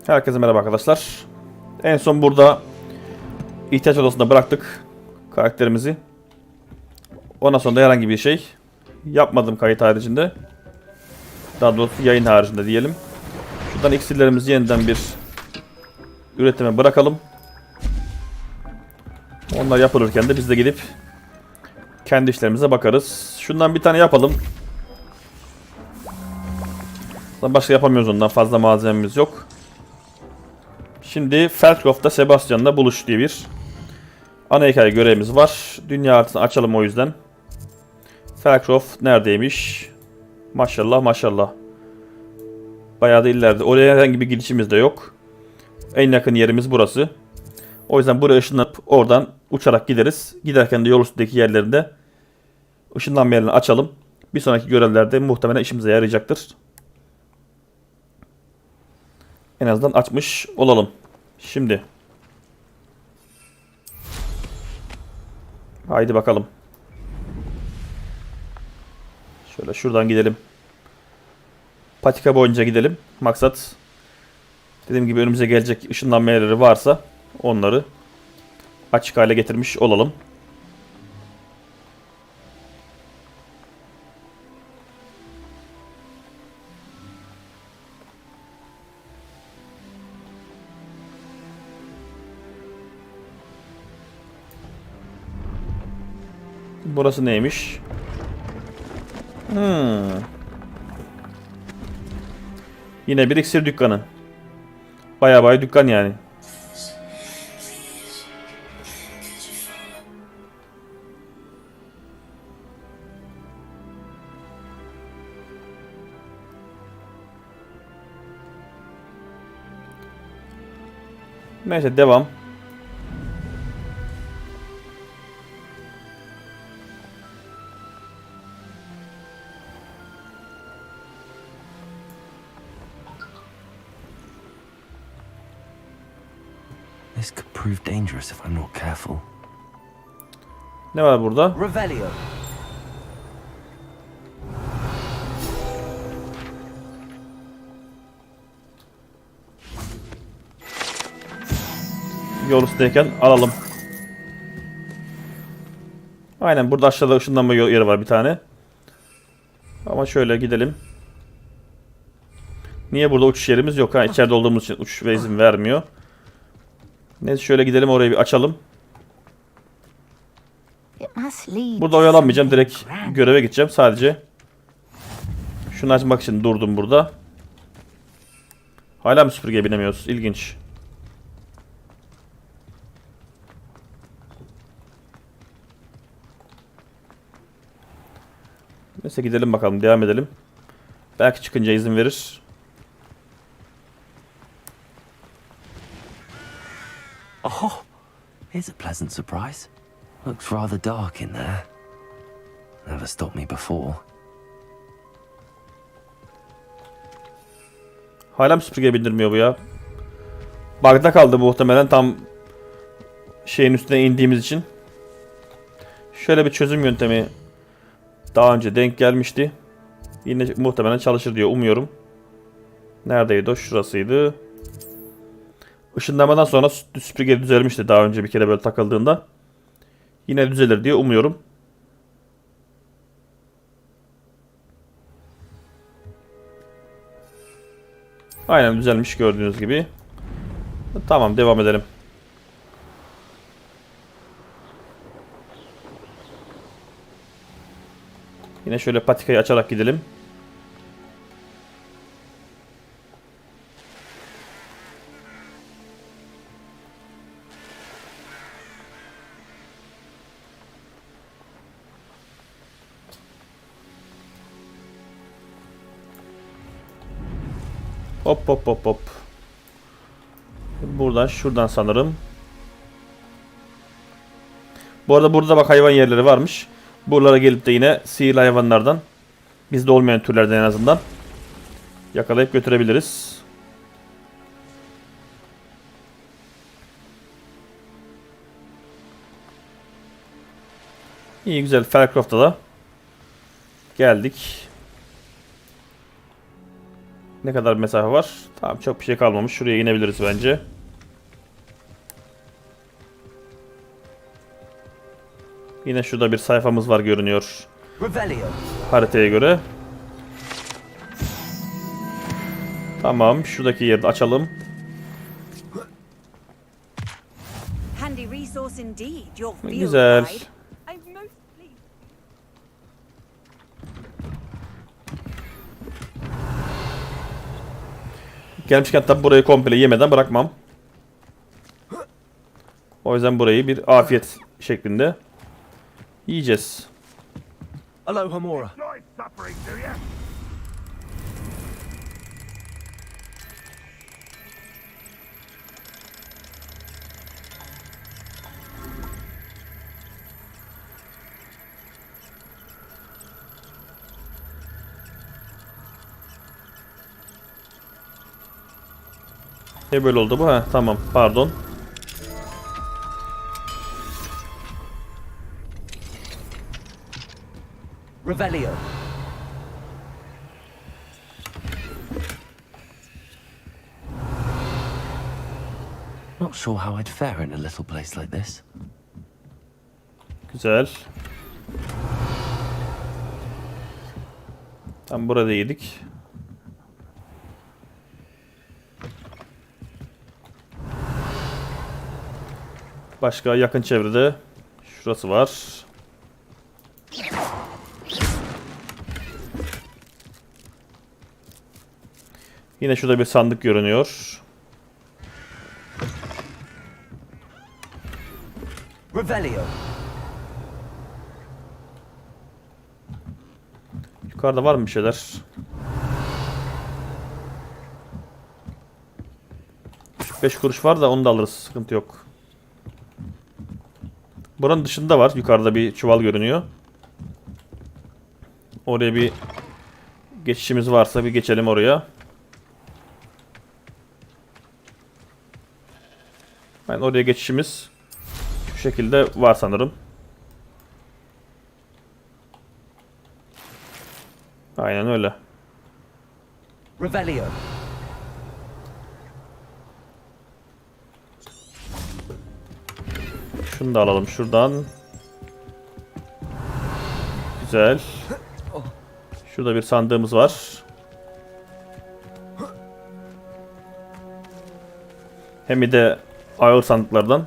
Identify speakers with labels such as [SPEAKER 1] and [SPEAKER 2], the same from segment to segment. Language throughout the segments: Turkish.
[SPEAKER 1] Herkese merhaba arkadaşlar. En son burada ihtiyaç odasında bıraktık karakterimizi. Ondan sonra da herhangi bir şey yapmadım kayıt haricinde. Daha doğrusu yayın haricinde diyelim. Şuradan iksirlerimizi yeniden bir üretime bırakalım. Onlar yapılırken de biz de gidip kendi işlerimize bakarız. Şundan bir tane yapalım. Başka yapamıyoruz, ondan fazla malzememiz yok. Şimdi Felcroft'ta Sebastian'la buluş diye bir ana hikaye görevimiz var. Dünya haritasını açalım o yüzden. Felcroft neredeymiş? Maşallah maşallah. Bayağı da ileride. Oraya herhangi bir gidişimiz de yok. En yakın yerimiz burası. O yüzden buraya ışınlanıp oradan uçarak gideriz. Giderken de yol üstündeki yerlerinde ışınlanma yerini açalım. Bir sonraki görevlerde muhtemelen işimize yarayacaktır. En azından açmış olalım. Şimdi. Haydi bakalım. Şöyle şuradan gidelim. Patika boyunca gidelim. Maksat dediğim gibi önümüze gelecek ışınlanma yerleri varsa onları açık hale getirmiş olalım. Burası neymiş? Yine bir iksir dükkanı. Baya dükkan yani. Neyse devam.
[SPEAKER 2] This could prove dangerous if I'm not careful.
[SPEAKER 1] Ne var burada?
[SPEAKER 2] Revelio.
[SPEAKER 1] Yol üstündeyken alalım. Aynen burada aşağıda ışınlanma yeri var bir tane. Ama şöyle gidelim. Niye burada uçuş yerimiz yok? Ha, içeride olduğumuz için uçuş ve izin vermiyor. Neyse şöyle gidelim, orayı bir açalım. Burada oyalanmayacağım. Direkt göreve gideceğim. Sadece şunu açmak için durdum burada. Hala mı süpürgeye binemiyoruz? İlginç. Neyse gidelim bakalım. Devam edelim. Belki çıkınca izin verir.
[SPEAKER 2] Oh, here's a pleasant surprise. Looks rather dark in there. Never stopped me before.
[SPEAKER 1] Hala mı süpürgeye bindirmiyor bu ya? Bug'da kaldı muhtemelen tam şeyin üstüne indiğimiz için. Şöyle bir çözüm yöntemi daha önce denk gelmişti. Yine muhtemelen çalışır diye umuyorum. Neredeydi o? Şurasıydı. Işınlamadan sonra süpürge düzelmişti daha önce bir kere böyle takıldığında. Yine düzelir diye umuyorum. Aynen düzelmiş gördüğünüz gibi. Tamam, devam edelim. Yine şöyle patikayı açarak gidelim. Hop hop hop hop. Buradan şuradan sanırım. Bu arada burada bak hayvan yerleri varmış. Buralara gelip de yine sihirli hayvanlardan, bizde olmayan türlerden en azından yakalayıp götürebiliriz. İyi güzel, Felcroft'a da geldik. Ne kadar bir mesafe var? Tamam, çok bir şey kalmamış. Şuraya inebiliriz bence. Yine şurada bir sayfamız var görünüyor. Haritaya göre. Tamam, şuradaki yeri de açalım. Güzel. Gelmişken tabi burayı komple yemeden bırakmam. O yüzden burayı bir afiyet şeklinde yiyeceğiz.
[SPEAKER 2] Aloha Mora.
[SPEAKER 1] Ne böyle oldu bu? Ha, tamam, pardon.
[SPEAKER 2] Revelio. Not sure how I'd fare in a little place like this.
[SPEAKER 1] Güzel. Tam burada yedik. Başka yakın çevrede şurası var. Yine şurada bir sandık görünüyor.
[SPEAKER 2] Revelio.
[SPEAKER 1] Yukarıda var mı bir şeyler? 5 kuruş var da onu da alırız. Sıkıntı yok. Buranın dışında var. Yukarıda bir çuval görünüyor. Oraya bir geçişimiz varsa bir geçelim oraya. Ben oraya geçişimiz şu şekilde var sanırım. Aynen öyle.
[SPEAKER 2] Revelio.
[SPEAKER 1] Şunu da alalım şuradan. Güzel. Şurada bir sandığımız var. Hem de ağır sandıklardan.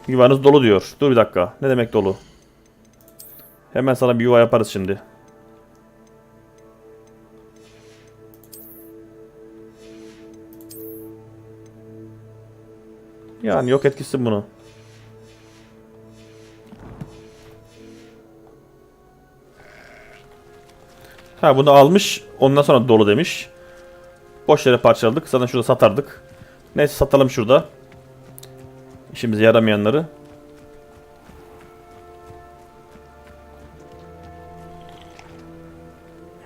[SPEAKER 1] Yuvanız dolu diyor. Dur bir dakika. Ne demek dolu? Hemen sana bir yuva yaparız şimdi. Yani yok etkisi bunu. Ha, bunu almış. Ondan sonra dolu demiş. Boş yere parçaladık. Zaten şurada satardık. Neyse, satalım şurada. İşimize yaramayanları.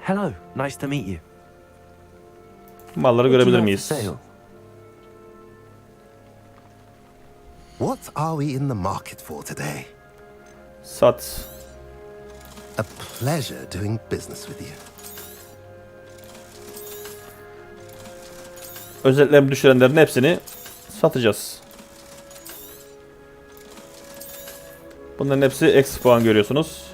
[SPEAKER 2] Hello, nice to meet you.
[SPEAKER 1] Malları görebilir miyiz?
[SPEAKER 3] What are we in the market for today?
[SPEAKER 1] Sat.
[SPEAKER 3] A pleasure doing business with you.
[SPEAKER 1] Özellikle düşürenlerin hepsini satacağız. Bunların hepsi eksi puan görüyorsunuz.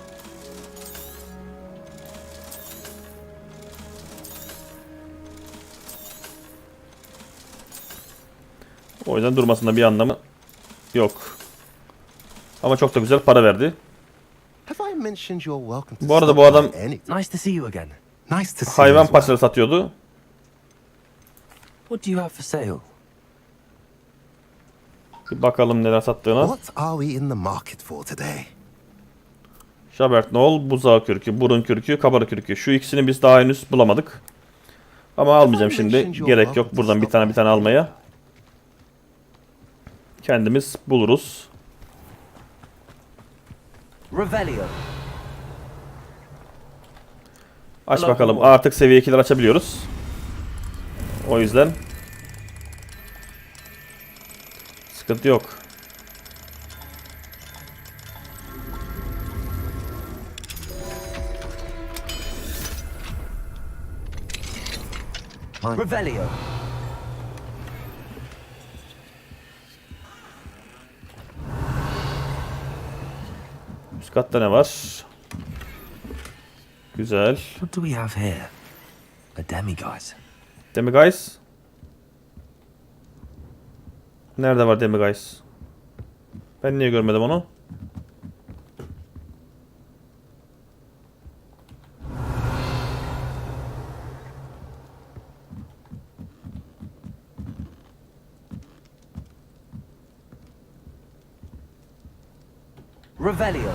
[SPEAKER 1] O yüzden durmasında bir anlamı yok. Ama çok da güzel para verdi.
[SPEAKER 3] Have I mentioned you're welcome to
[SPEAKER 1] Bu arada
[SPEAKER 3] stop
[SPEAKER 1] bu adam
[SPEAKER 3] by any-
[SPEAKER 2] Nice to see you again.
[SPEAKER 3] Nice to see you
[SPEAKER 1] hayvan
[SPEAKER 3] as well.
[SPEAKER 1] parçaları satıyordu.
[SPEAKER 2] What do you have for sale?
[SPEAKER 1] Bir bakalım neler sattığına.
[SPEAKER 3] What are we in the market for today?
[SPEAKER 1] Şabert buzağı kürkü, burun kürkü, kabarık kürkü. Şu ikisini biz daha henüz bulamadık. Ama almayacağım şimdi. Gerek yok buradan bir tane almaya. Kendimiz buluruz.
[SPEAKER 2] Revelio.
[SPEAKER 1] Aç bakalım. Artık seviye 2'ler açabiliyoruz. O yüzden sıkıntı yok.
[SPEAKER 2] climb.
[SPEAKER 4] Revelio.
[SPEAKER 1] Üst katta ne var? Güzel.
[SPEAKER 2] What do we have here? A demiguise.
[SPEAKER 1] Demiguise. Nerede var Demiguise? Ben niye görmedim onu?
[SPEAKER 4] Revelio.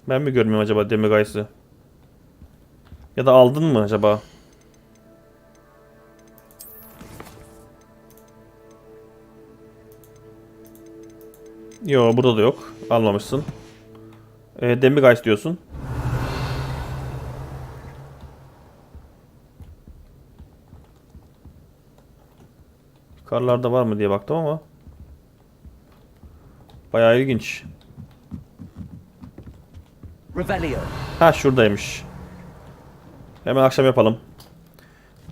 [SPEAKER 1] Ben mi görmüyorum acaba Demiguise'ı? Ya da aldın mı acaba? Yo, burada da yok. Almamışsın. Demiguise diyorsun. Karlarda var mı diye baktım ama. Bayağı ilginç.
[SPEAKER 4] Revelio.
[SPEAKER 1] Ha, şuradaymış. Hemen akşam yapalım.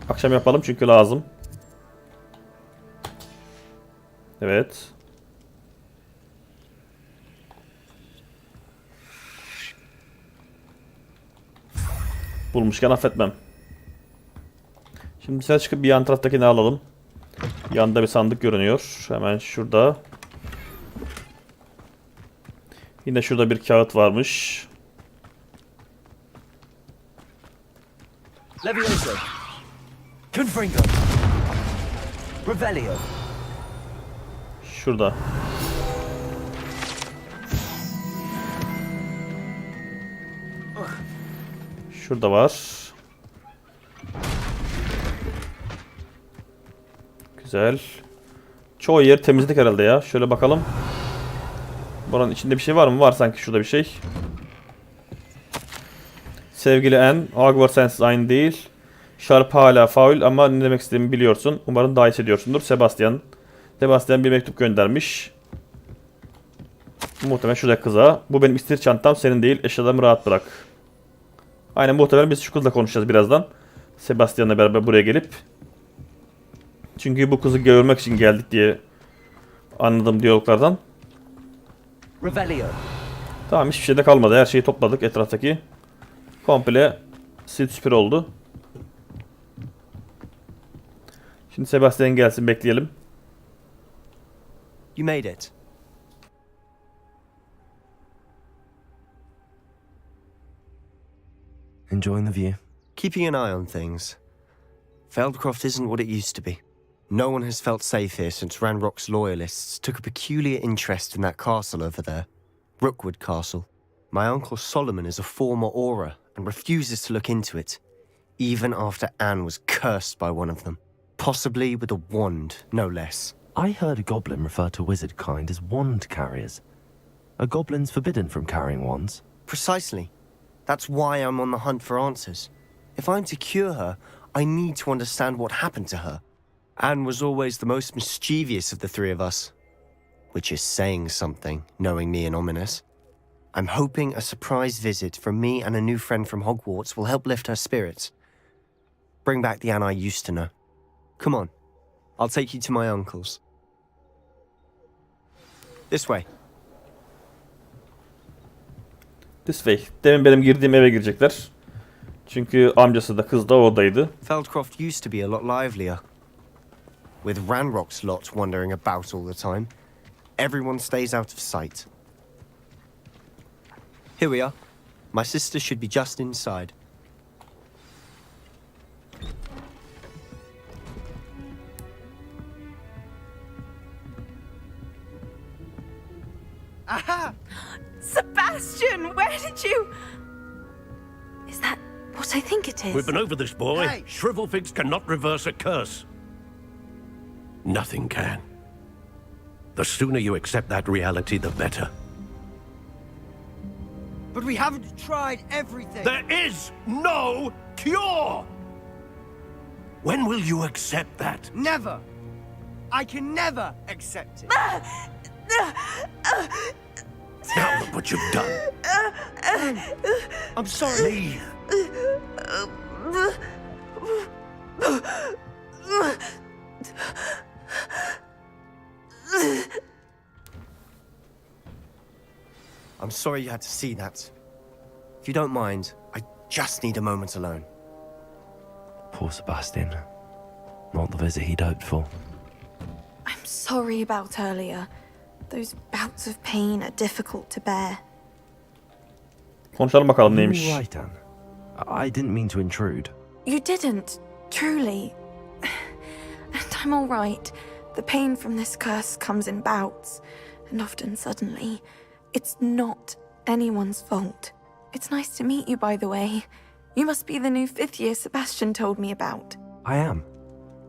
[SPEAKER 1] Akşam yapalım çünkü lazım. Evet. Bulmuşken affetmem. Şimdi dışarı çıkıp bir yan taraftakini alalım. Yanında bir sandık görünüyor. Hemen şurada. Yine şurada bir kağıt varmış.
[SPEAKER 4] Levioso. Confringo. Revelio.
[SPEAKER 1] Şurada. Şurada var. Güzel. Çoğu yer temizlik herhalde ya. Şöyle bakalım. Buranın içinde bir şey var mı? Var sanki şurada bir şey. Sevgili Anne, Hogwarts sensiz aynı değil. Sharp hala faul ama ne demek istediğimi biliyorsun. Umarım daha hissediyorsundur. Sebastian. Sebastian bir mektup göndermiş. Muhtemelen şurada kıza. Bu benim istir çantam, senin değil. Eşyalarımı rahat bırak. Aynen, muhtemelen biz şu kızla konuşacağız birazdan. Sebastian'la beraber buraya gelip. Çünkü bu kızı görmek için geldik diye anladım diyaloglardan.
[SPEAKER 4] Revelio.
[SPEAKER 1] Tamam, hiçbir şey de kalmadı. Her şeyi topladık etraftaki. Komple sil süpür oldu. Şimdi Sebastian gelsin, bekleyelim.
[SPEAKER 4] You made it.
[SPEAKER 2] Enjoying the view?
[SPEAKER 3] Keeping an eye on things. Feldcroft isn't what it used to be. No one has felt safe here since Ranrock's loyalists took a peculiar interest in that castle over there. Rookwood Castle. My uncle Solomon is a former Auror and refuses to look into it, even after Anne was cursed by one of them. Possibly with a wand, no less.
[SPEAKER 2] I heard a goblin refer to wizard kind as wand carriers. Are goblins forbidden from carrying wands?
[SPEAKER 3] Precisely. That's why I'm on the hunt for answers. If I'm to cure her, I need to understand what happened to her. Anne was always the most mischievous of the three of us. Which is saying something, knowing me and Ominous. I'm hoping a surprise visit from me and a new friend from Hogwarts will help lift her spirits. Bring back the Anne I used to know. Come on, I'll take you to my uncle's. This way.
[SPEAKER 1] This way. Demin benim girdiğim eve girecekler. Çünkü amcası da kız da oradaydı.
[SPEAKER 3] Feldcroft used to be a lot livelier. With Ranrock's lot wandering about all the time, everyone stays out of sight. Here we are. My sister should be just inside.
[SPEAKER 5] Aha! Sebastian, where did you... Is that what I think it is?
[SPEAKER 6] We've been over this, boy.
[SPEAKER 3] Hey!
[SPEAKER 6] Shrivelfigs cannot reverse a curse. Nothing can. The sooner you accept that reality, the better.
[SPEAKER 4] But we haven't tried everything.
[SPEAKER 6] There is no cure! When will you accept that?
[SPEAKER 4] Never. I can never accept it.
[SPEAKER 6] Now look what you've done.
[SPEAKER 4] I'm sorry.
[SPEAKER 6] Leave.
[SPEAKER 3] I'm sorry you had to see that. If you don't mind, I just need a moment alone.
[SPEAKER 2] Poor Sebastian. Not the visit he'd hoped for.
[SPEAKER 5] I'm sorry about earlier. Those bouts of pain are difficult to bear.
[SPEAKER 1] Konuşalım bakalım
[SPEAKER 2] You
[SPEAKER 1] neymiş.
[SPEAKER 2] all right, Anne? I didn't mean to intrude.
[SPEAKER 5] You didn't, truly. And I'm all right. The pain from this curse comes in bouts, and often suddenly. It's not anyone's fault. It's nice to meet you, by the way. You must be the new 5th year Sebastian told me about.
[SPEAKER 2] I am.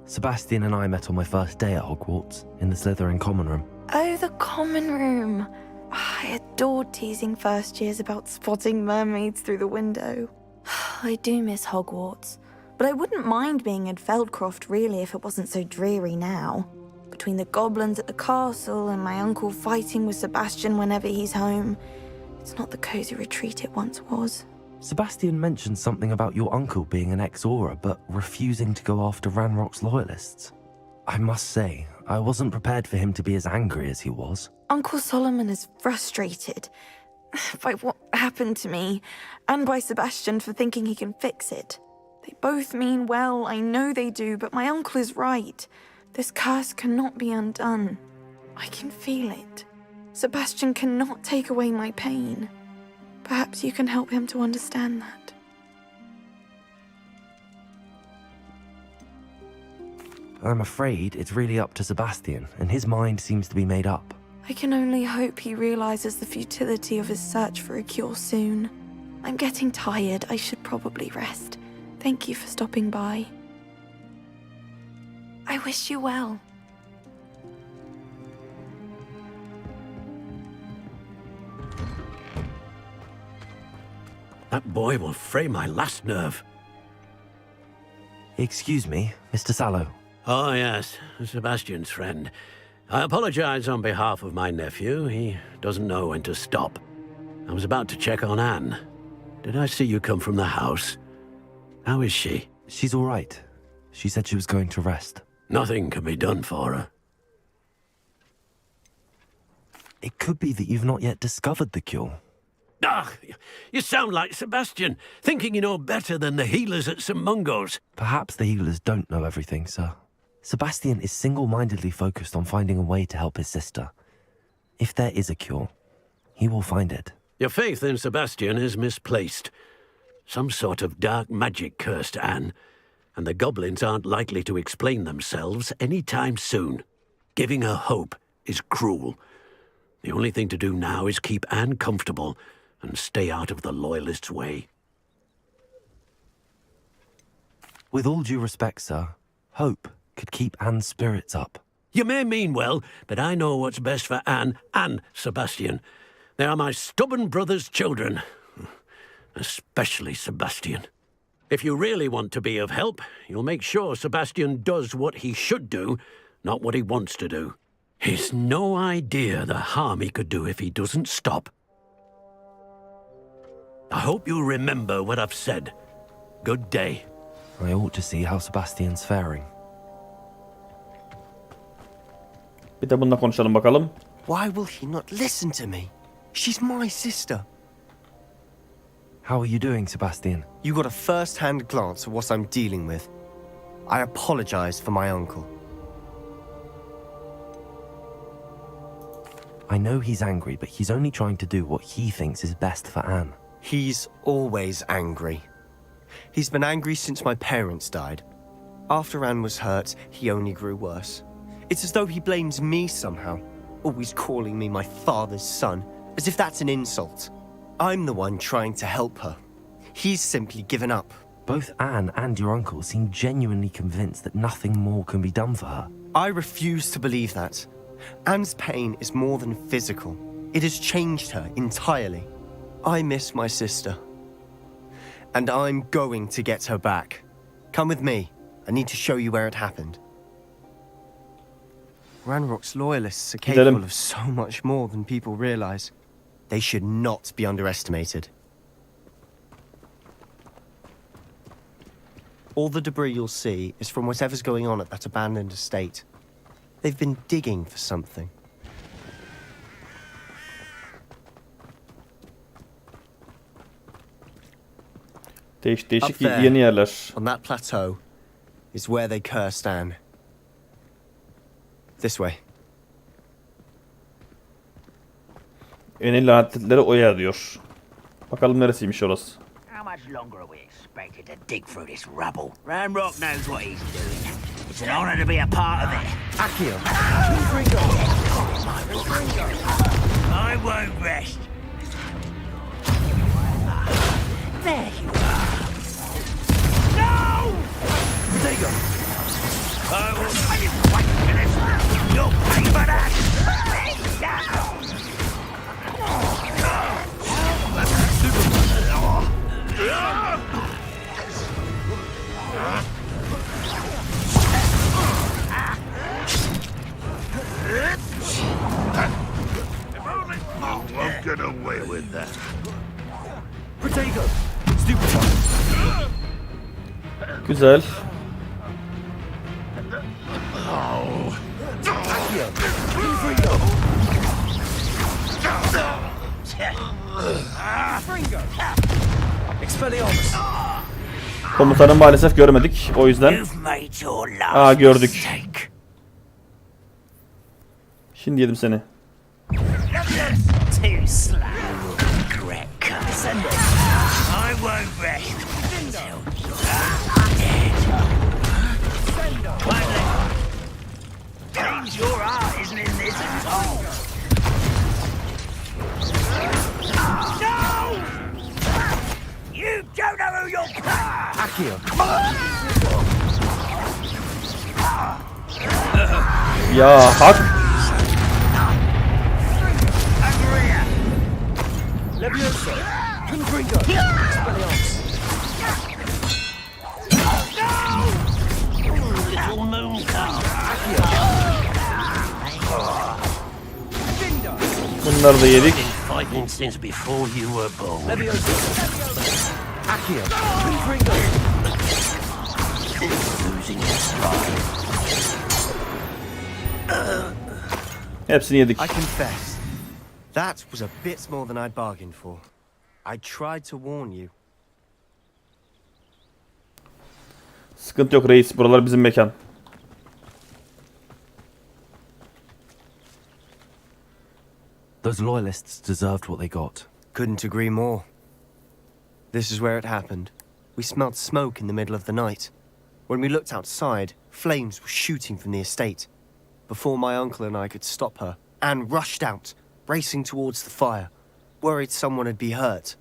[SPEAKER 2] Sebastian and I met on my first day at Hogwarts, in the Slytherin common room.
[SPEAKER 5] Oh, the common room. I adored teasing first years about spotting mermaids through the window. I do miss Hogwarts, but I wouldn't mind being in Feldcroft really if it wasn't so dreary now. Between the goblins at the castle and my uncle fighting with Sebastian whenever he's home, it's not the cozy retreat it once was.
[SPEAKER 2] Sebastian mentioned something about your uncle being an ex-Auror, but refusing to go after Ranrock's loyalists. I must say, I wasn't prepared for him to be as angry as he was.
[SPEAKER 5] Uncle Solomon is frustrated by what happened to me, and by Sebastian for thinking he can fix it. They both mean well, I know they do, but my uncle is right. This curse cannot be undone. I can feel it. Sebastian cannot take away my pain. Perhaps you can help him to understand that.
[SPEAKER 2] I'm afraid it's really up to Sebastian, and his mind seems to be made up.
[SPEAKER 5] I can only hope he realizes the futility of his search for a cure soon. I'm getting tired. I should probably rest. Thank you for stopping by. I wish you well.
[SPEAKER 6] That boy will fray my last nerve.
[SPEAKER 2] Excuse me, Mr. Sallow.
[SPEAKER 6] Oh, yes, Sebastian's friend. I apologize on behalf of my nephew. He doesn't know when to stop. I was about to check on Anne. Did I see you come from the house? How is she?
[SPEAKER 2] She's all right. She said she was going to rest.
[SPEAKER 6] Nothing can be done for her.
[SPEAKER 2] It could be that you've not yet discovered the cure.
[SPEAKER 6] Ah, you sound like Sebastian, thinking you know better than the healers at St. Mungo's.
[SPEAKER 2] Perhaps the healers don't know everything, sir. Sebastian is single-mindedly focused on finding a way to help his sister. If there is a cure, he will find it.
[SPEAKER 6] Your faith in Sebastian is misplaced. Some sort of dark magic cursed Anne, and the goblins aren't likely to explain themselves any time soon. Giving her hope is cruel. The only thing to do now is keep Anne comfortable and stay out of the Loyalists' way.
[SPEAKER 2] With all due respect, sir, hope could keep Anne's spirits up.
[SPEAKER 6] You may mean well, but I know what's best for Anne and Sebastian. They are my stubborn brother's children. Especially Sebastian. If you really want to be of help, you'll make sure Sebastian does what he should do, not what he wants to do. He's no idea the harm he could do if he doesn't stop. I hope you remember what I've said. Good day.
[SPEAKER 2] I ought to see how Sebastian's faring.
[SPEAKER 1] Bir de bununla konuşalım bakalım.
[SPEAKER 3] Why will he not listen to me? She's my sister.
[SPEAKER 2] How are you doing, Sebastian?
[SPEAKER 3] You got a first-hand glance at what I'm dealing with. I apologize for my uncle.
[SPEAKER 2] I know he's angry, but he's only trying to do what he thinks is best for Anne.
[SPEAKER 3] He's always angry. He's been angry since my parents died. After Anne was hurt, he only grew worse. It's as though he blames me somehow, always calling me my father's son, as if that's an insult. I'm the one trying to help her. He's simply given up.
[SPEAKER 2] Both Anne and your uncle seem genuinely convinced that nothing more can be done for her.
[SPEAKER 3] I refuse to believe that. Anne's pain is more than physical. It has changed her entirely. I miss my sister. And I'm going to get her back. Come with me. I need to show you where it happened. Ranrock's loyalists are capable of so much more than people realize. They should not be underestimated. All the debris you'll see is from whatever's going on at that abandoned estate. They've been digging for something.
[SPEAKER 1] Değişik
[SPEAKER 3] Up there.
[SPEAKER 1] yeni yerler.
[SPEAKER 3] On that plateau is where they cursed Anne. This way.
[SPEAKER 1] En lanetlileri o yer diyor. Bakalım neresiymiş orası.
[SPEAKER 7] How much longer are we expected to dig through this rubble? Ranrock knows what he's doing. It's an honor to be a part of it.
[SPEAKER 3] Accio.
[SPEAKER 7] I won't rest. There you are. No!
[SPEAKER 3] Protego.
[SPEAKER 7] I will pay you for this. You'll pay for that.
[SPEAKER 8] Won't get away with that.
[SPEAKER 3] Protego. Stupid.
[SPEAKER 1] Güzel.
[SPEAKER 3] Accio. Fringo. Expelliarmus.
[SPEAKER 1] Komutanı maalesef görmedik. O yüzden.
[SPEAKER 7] You've made your
[SPEAKER 1] Aa,
[SPEAKER 7] last
[SPEAKER 1] gördük.
[SPEAKER 7] mistake.
[SPEAKER 1] Şimdi yedim seni.
[SPEAKER 7] Too slow. Regret comes. I won't rest until you're dead. Seems your heart isn't in this at all. No! You don't know who you're playing!
[SPEAKER 3] Accio.
[SPEAKER 1] Ya hak.
[SPEAKER 7] Over here!
[SPEAKER 3] Levioso. Confringo. Expelliarmus.
[SPEAKER 7] Little moon calf.
[SPEAKER 1] Bunları da yedik.
[SPEAKER 7] Been fighting since before you were born.
[SPEAKER 3] Levioso. Accio. Confringo.
[SPEAKER 7] Losing your stride.
[SPEAKER 1] Hepsini yedik.
[SPEAKER 3] I confess, that was a bit more than I'd bargained for. I tried to warn you.
[SPEAKER 1] Sıkıntı yok reis. Buralar bizim mekan.
[SPEAKER 2] Those loyalists deserved what they got.
[SPEAKER 3] Couldn't agree more. This is where it happened. We smelled smoke in the middle of the night. When we looked outside, flames were shooting from the estate. Before my uncle and I could stop her, Anne rushed out, racing towards the fire, worried someone had been hurt.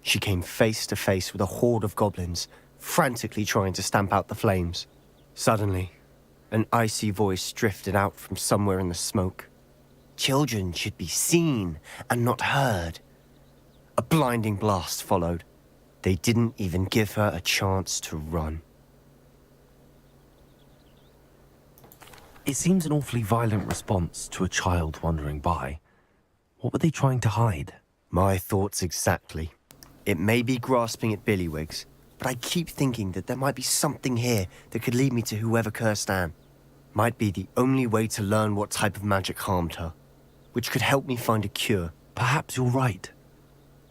[SPEAKER 3] She came face to face with a horde of goblins, frantically trying to stamp out the flames. Suddenly, an icy voice drifted out from somewhere in the smoke. Children should be seen and not heard. A blinding blast followed. They didn't even give her a chance to run.
[SPEAKER 2] It seems an awfully violent response to a child wandering by. What were they trying to hide?
[SPEAKER 3] My thoughts exactly. It may be grasping at Billywigs, but I keep thinking that there might be something here that could lead me to whoever cursed Anne. Might be the only way to learn what type of magic harmed her, which could help me find a cure.
[SPEAKER 2] Perhaps you're right.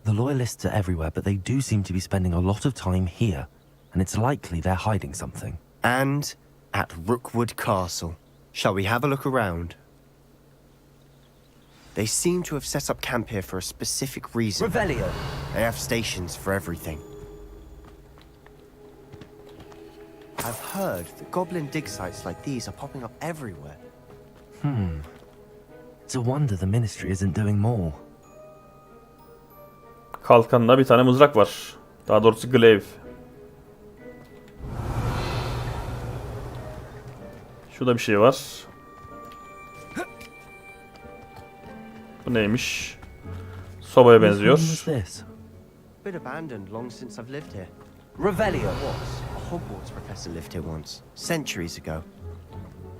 [SPEAKER 2] The loyalists are everywhere, but they do seem to be spending a lot of time here, and it's likely they're hiding something.
[SPEAKER 3] And at Rookwood Castle. Shall we have a look around? They seem to have set up camp here for a specific reason.
[SPEAKER 4] Revelio.
[SPEAKER 3] They have stations for everything. I've heard that goblin dig sites like these are popping up everywhere.
[SPEAKER 2] It's a wonder the ministry isn't doing more.
[SPEAKER 1] Kalkanında bir tane mızrak var. Daha doğrusu glaive. Şurada bir şey var. Bu neymiş? Sobaya benziyor.
[SPEAKER 2] Whose room was this?
[SPEAKER 3] Been abandoned long since I've lived here.
[SPEAKER 4] Revelio.
[SPEAKER 3] A Hogwarts professor lived here once, centuries ago.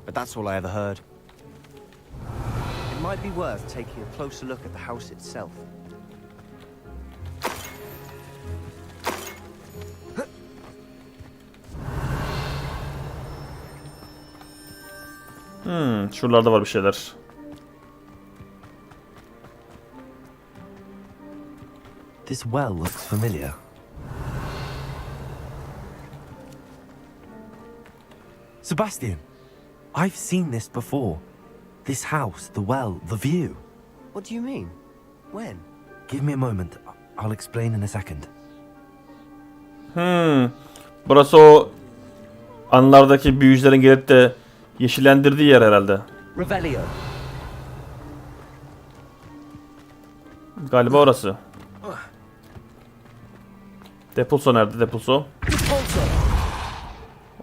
[SPEAKER 3] But that's all I ever heard. It might be worth taking a closer look at the house itself.
[SPEAKER 1] Şuralarda var bir şeyler.
[SPEAKER 2] This well looks familiar. Sebastian, I've seen this before. This house, the well, the view.
[SPEAKER 3] What do you mean? When?
[SPEAKER 2] Give me a moment. I'll explain in a second.
[SPEAKER 1] Burası o anlardaki büyücülerin gelip de yeşillendirdiği yer herhalde.
[SPEAKER 3] Revelio.
[SPEAKER 1] Galiba orası. Depulso nerede? Depulso.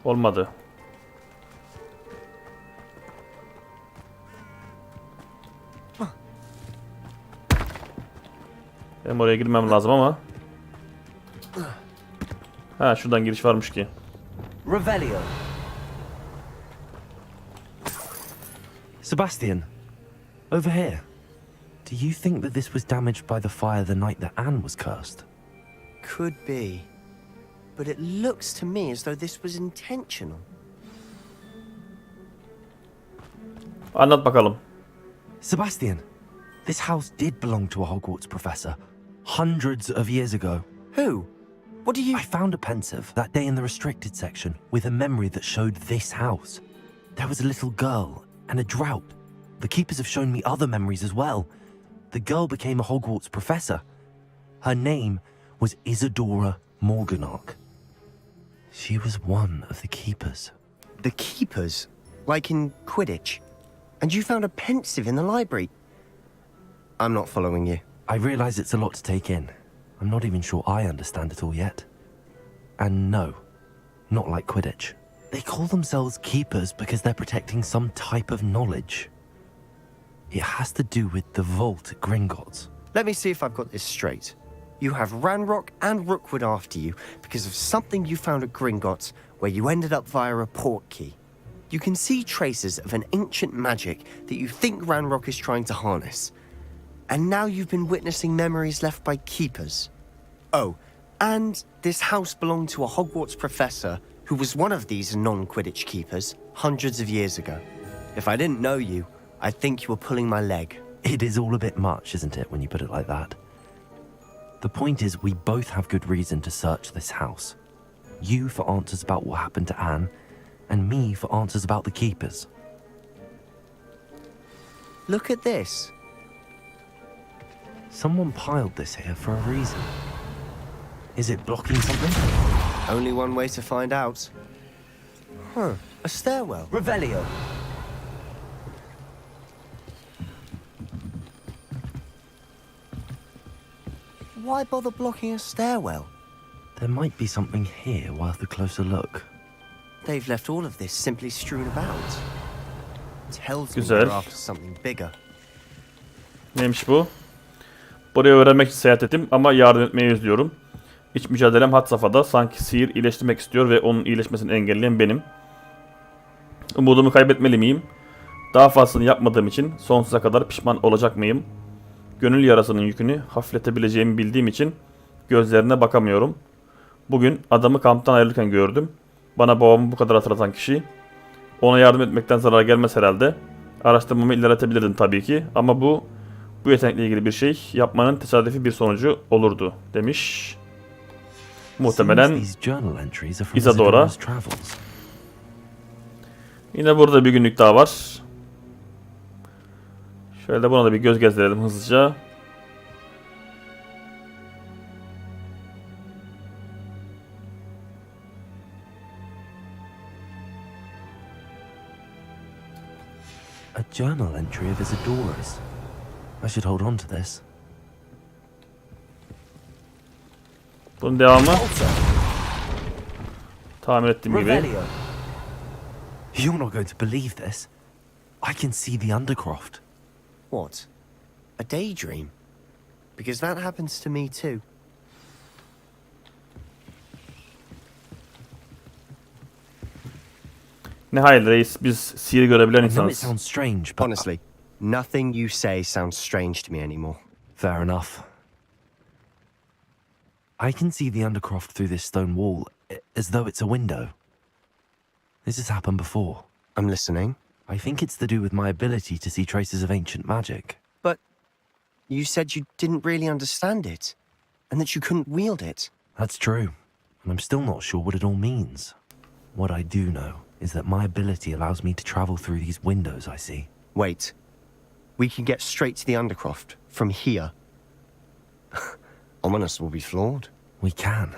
[SPEAKER 1] Olmadı. Benim oraya girmem lazım ama. Ha, şuradan giriş varmış ki.
[SPEAKER 3] Revelio.
[SPEAKER 2] Sebastian, over here. Do you think that this was damaged by the fire the night that Anne was cursed?
[SPEAKER 3] Could be. But it looks to me as though this was intentional.
[SPEAKER 1] Anlat bakalım.
[SPEAKER 2] Sebastian, this house did belong to a Hogwarts professor hundreds of years ago.
[SPEAKER 3] Who? What do you...
[SPEAKER 2] I found a pensive that day in the restricted section with a memory that showed this house. There was a little girl and a drought. The keepers have shown me other memories as well. The girl became a Hogwarts professor. Her name was Isadora Morganach. She was one of the keepers.
[SPEAKER 3] The keepers? Like in Quidditch? And you found a pensive in the library? I'm not following you.
[SPEAKER 2] I realize it's a lot to take in. I'm not even sure I understand it all yet. And no, not like Quidditch. They call themselves keepers because they're protecting some type of knowledge. It has to do with the vault at Gringotts.
[SPEAKER 3] Let me see if I've got this straight. You have Ranrock and Rookwood after you because of something you found at Gringotts where you ended up via a portkey. You can see traces of an ancient magic that you think Ranrock is trying to harness. And now you've been witnessing memories left by keepers. Oh, and this house belonged to a Hogwarts professor who was one of these non-Quidditch keepers hundreds of years ago. If I didn't know you, I'd think you were pulling my leg.
[SPEAKER 2] It is all a bit much, isn't it, when you put it like that? The point is, we both have good reason to search this house. You for answers about what happened to Anne, and me for answers about the keepers.
[SPEAKER 3] Look at this.
[SPEAKER 2] Someone piled this here for a reason. Is it blocking something?
[SPEAKER 3] Only one way to find out. Huh, a stairwell. Revelio. Why bother blocking a stairwell?
[SPEAKER 2] There might be something here worth a closer look.
[SPEAKER 3] They've left all of this simply strewn about. Tells me
[SPEAKER 1] Güzel.
[SPEAKER 3] they're after something bigger.
[SPEAKER 1] Neymiş bu? Buraya öğrenmek için seyahat ettim ama yardım etmeyi özlüyorum. İç mücadelem had safhada. Sanki sihir iyileştirmek istiyor ve onun iyileşmesini engelleyen benim. Umudumu kaybetmeli miyim? Daha fazlasını yapmadığım için sonsuza kadar pişman olacak mıyım? Gönül yarasının yükünü hafifletebileceğimi bildiğim için gözlerine bakamıyorum. Bugün adamı kamptan ayrılırken gördüm. Bana babamı bu kadar hatırlatan kişi. Ona yardım etmekten zarar gelmez herhalde. Araştırmamı ilerletebilirdim tabii ki ama bu yetenekle ilgili bir şey yapmanın tesadüfi bir sonucu olurdu demiş. Muhtemelen Isadora. Yine burada bir günlük daha var. Şöyle buna da bir göz gezdirelim hızlıca.
[SPEAKER 2] A journal entry of Isadora's. I should hold on to this.
[SPEAKER 1] Bunun devamı. Tahmin ettiğim gibi.
[SPEAKER 3] Revelio.
[SPEAKER 2] You're not going to believe this. I can see the Undercroft.
[SPEAKER 3] What? A daydream? Because that happens to me too.
[SPEAKER 1] Ne hayır reis, biz sihir görebilen
[SPEAKER 2] I know it
[SPEAKER 1] insanız.
[SPEAKER 2] sounds strange, but
[SPEAKER 3] Honestly, nothing you say sounds strange to me anymore.
[SPEAKER 2] fair enough. I can see the Undercroft through this stone wall, as though it's a window. This has happened before.
[SPEAKER 3] I'm listening.
[SPEAKER 2] I think it's to do with my ability to see traces of ancient magic.
[SPEAKER 3] But you said you didn't really understand it, and that you couldn't wield it.
[SPEAKER 2] That's true, and I'm still not sure what it all means. What I do know is that my ability allows me to travel through these windows I see.
[SPEAKER 3] Wait. We can get straight to the Undercroft from here. Ominous will be flawed.
[SPEAKER 2] We can.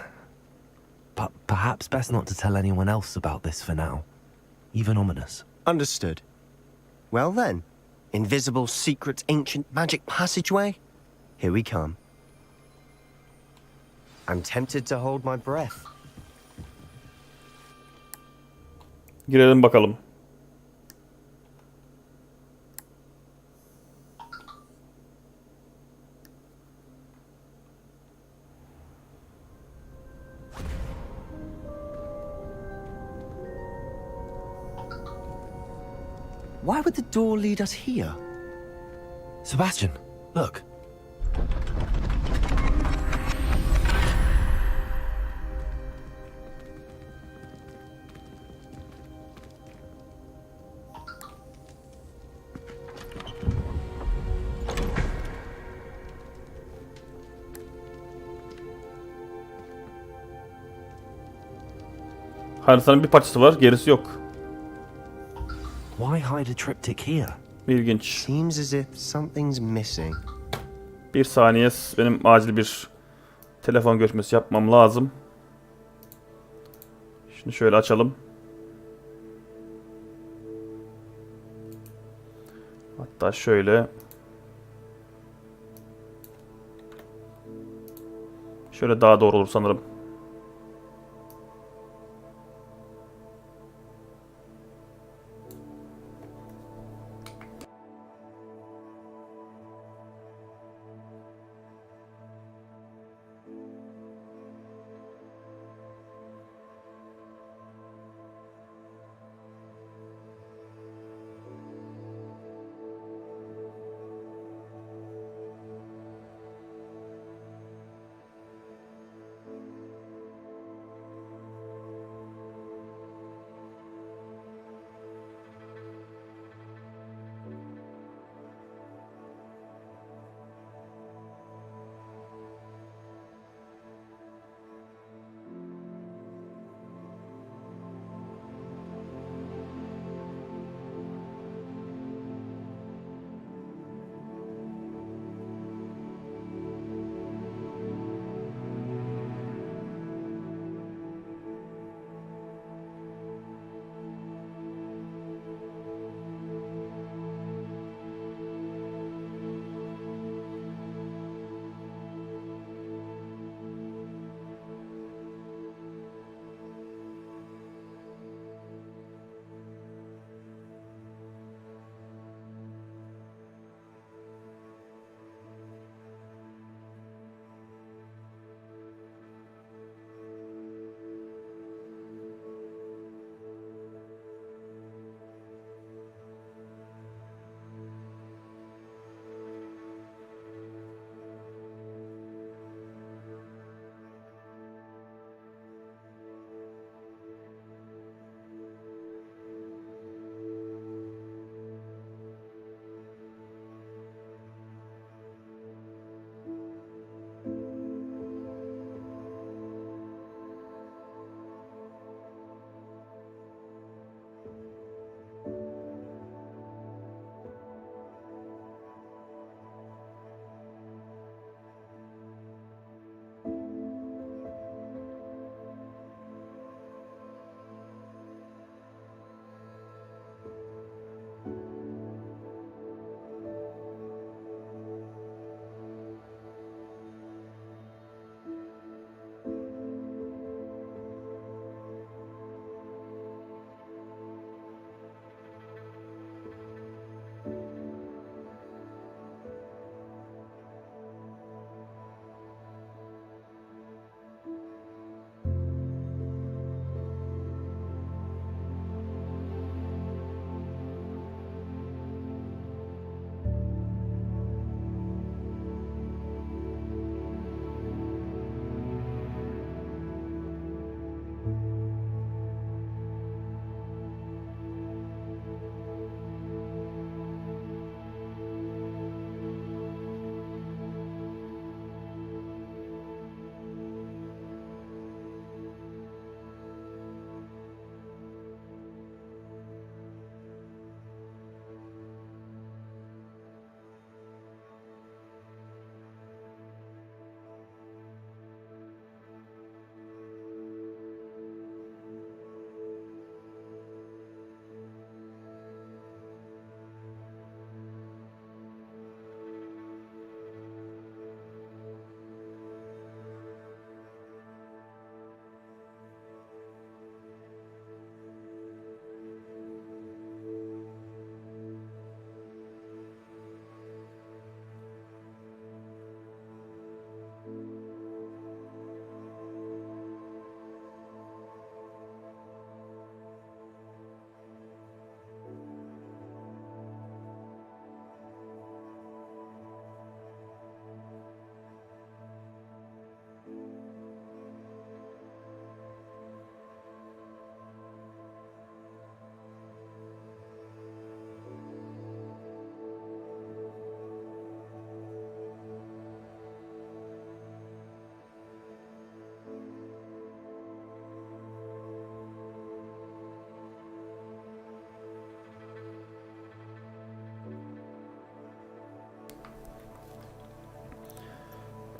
[SPEAKER 2] But perhaps best not to tell anyone else about this for now. Even Ominous.
[SPEAKER 3] Understood. Well then, invisible, secret, ancient magic passageway? Here we come. I'm tempted to hold my breath.
[SPEAKER 1] Girelim bakalım.
[SPEAKER 3] Why would the door lead us here?
[SPEAKER 2] Sebastian, look.
[SPEAKER 1] Haritanın bir parçası var, gerisi yok.
[SPEAKER 2] Why hide a triptych here?
[SPEAKER 1] İlginç.
[SPEAKER 3] Seems as if something's missing.
[SPEAKER 1] Bir saniye, benim acil bir telefon görüşmesi yapmam lazım. Şunu şöyle açalım. Hatta şöyle. Şöyle daha doğru olur sanırım.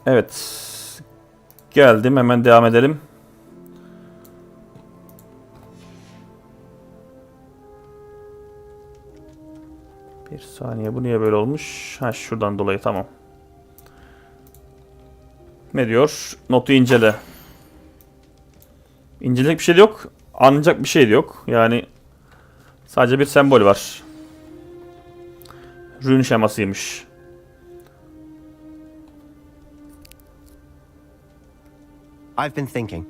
[SPEAKER 1] Evet. Geldim. Hemen devam edelim. Bir saniye. Bu niye böyle olmuş? Ha, şuradan dolayı, tamam. Ne diyor? Notu incele. İncelecek bir şey de yok. Anlayacak bir şey de yok. Yani sadece bir sembol var. Rune şemasıymış.
[SPEAKER 3] I've been thinking.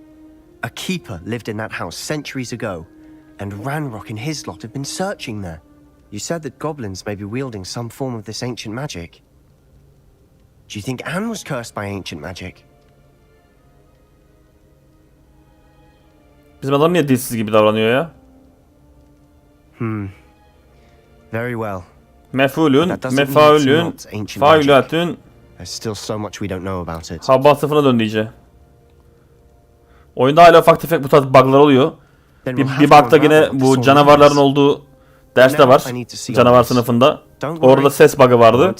[SPEAKER 3] A keeper lived in that house centuries ago, and Ranrock and his lot have been searching there. You said that goblins may be wielding some form of this ancient magic. Do you think Anne was cursed by ancient magic?
[SPEAKER 1] Bizim adam niye dilsiz gibi davranıyor ya?
[SPEAKER 3] Very well.
[SPEAKER 1] Mefulün,
[SPEAKER 3] That doesn't mean it's
[SPEAKER 1] mefaulün,
[SPEAKER 3] not ancient
[SPEAKER 1] faulüatün,
[SPEAKER 3] There's still so much we don't know about it.
[SPEAKER 1] habba sıfırına döndü iyice. Oyunda hala ufak tefek bu tarz bug'lar oluyor.
[SPEAKER 3] Then
[SPEAKER 1] Bir,
[SPEAKER 3] we'll have
[SPEAKER 1] bir
[SPEAKER 3] to
[SPEAKER 1] bug'da yine
[SPEAKER 3] unravel
[SPEAKER 1] bu
[SPEAKER 3] this
[SPEAKER 1] canavarların
[SPEAKER 3] all
[SPEAKER 1] olduğu derste var. Canavar sınıfında. Orada ses bug'ı vardı.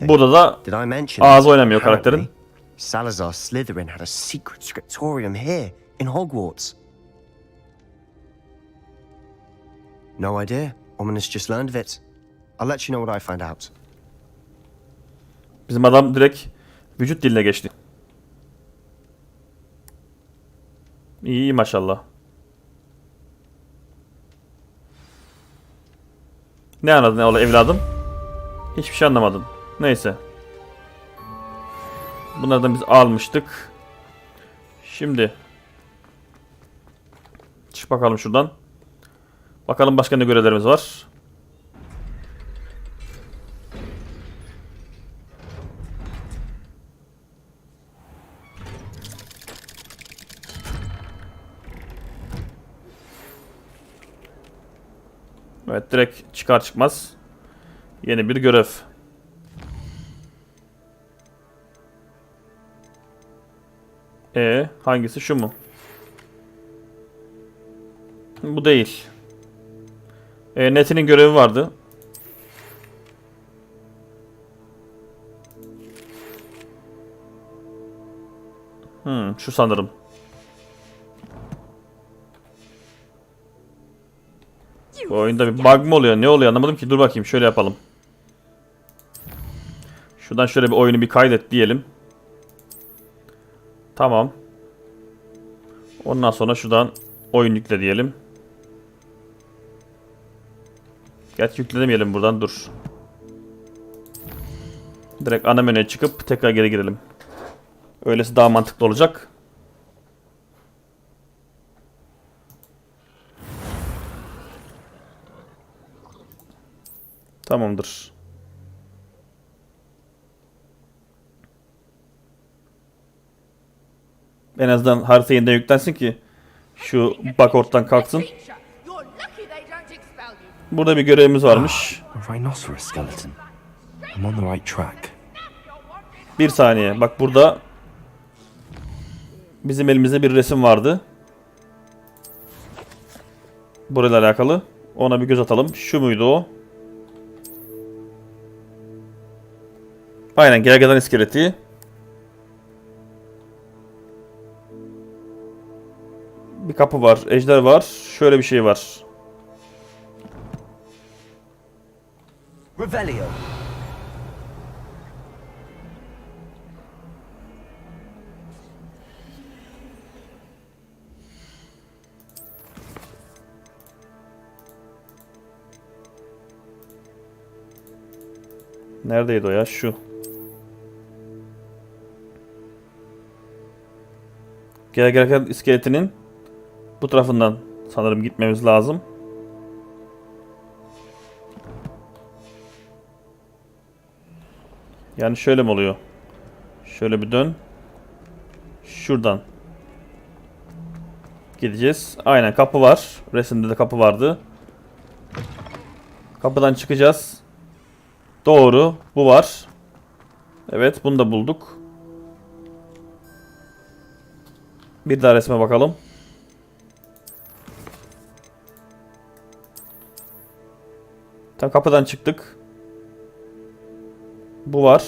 [SPEAKER 1] Burada da
[SPEAKER 3] Did I mention
[SPEAKER 1] ağzı oynamıyor
[SPEAKER 3] apparently
[SPEAKER 1] karakterin.
[SPEAKER 3] Salazar Slytherin had a secret scriptorium here in Hogwarts. No idea. Woman has just learned of it. I'll let you know what I find out.
[SPEAKER 1] Bizim adam direkt vücut diline geçti. İyi maşallah. Ne anladın ne oldu evladım? Hiçbir şey anlamadım. Neyse. Bunlardan biz almıştık. Şimdi çık bakalım şuradan. Bakalım başka ne görevlerimiz var. Evet, direkt çıkar çıkmaz yeni bir görev. Hangisi, şu mu? Bu değil. Net'inin görevi vardı. Şu sanırım. Bu oyunda bir bug mı oluyor? Ne oluyor? Anlamadım ki. Dur bakayım. Şöyle yapalım. Şuradan şöyle bir oyunu bir kaydet diyelim. Tamam. Ondan sonra şuradan oyun yükle diyelim. Gerçi yüklemeyelim buradan. Dur. Direkt ana menüye çıkıp tekrar geri girelim. Öylesi daha mantıklı olacak. Tamamdır. En azından harita yeniden yüklensin ki şu bug ortadan kalksın. Burada bir görevimiz varmış.
[SPEAKER 2] A rhinoceros skeleton. I'm on the right track.
[SPEAKER 1] Bir saniye. Bak burada bizim elimizde bir resim vardı. Burayla alakalı. Ona bir göz atalım. Şu muydu o? Aynen, gergedan iskeleti. Bir kapı var. Ejder var. Şöyle bir şey var.
[SPEAKER 2] Revelio.
[SPEAKER 1] Neredeydi o ya? Şu. Gergedan iskeletinin bu tarafından sanırım gitmemiz lazım. Yani şöyle mi oluyor? Şöyle bir dön. Şuradan gideceğiz. Aynen, kapı var. Resimde de kapı vardı. Kapıdan çıkacağız. Doğru. Bu var. Evet, bunu da bulduk. Bir daha resme bakalım. Tam kapıdan çıktık. Bu var.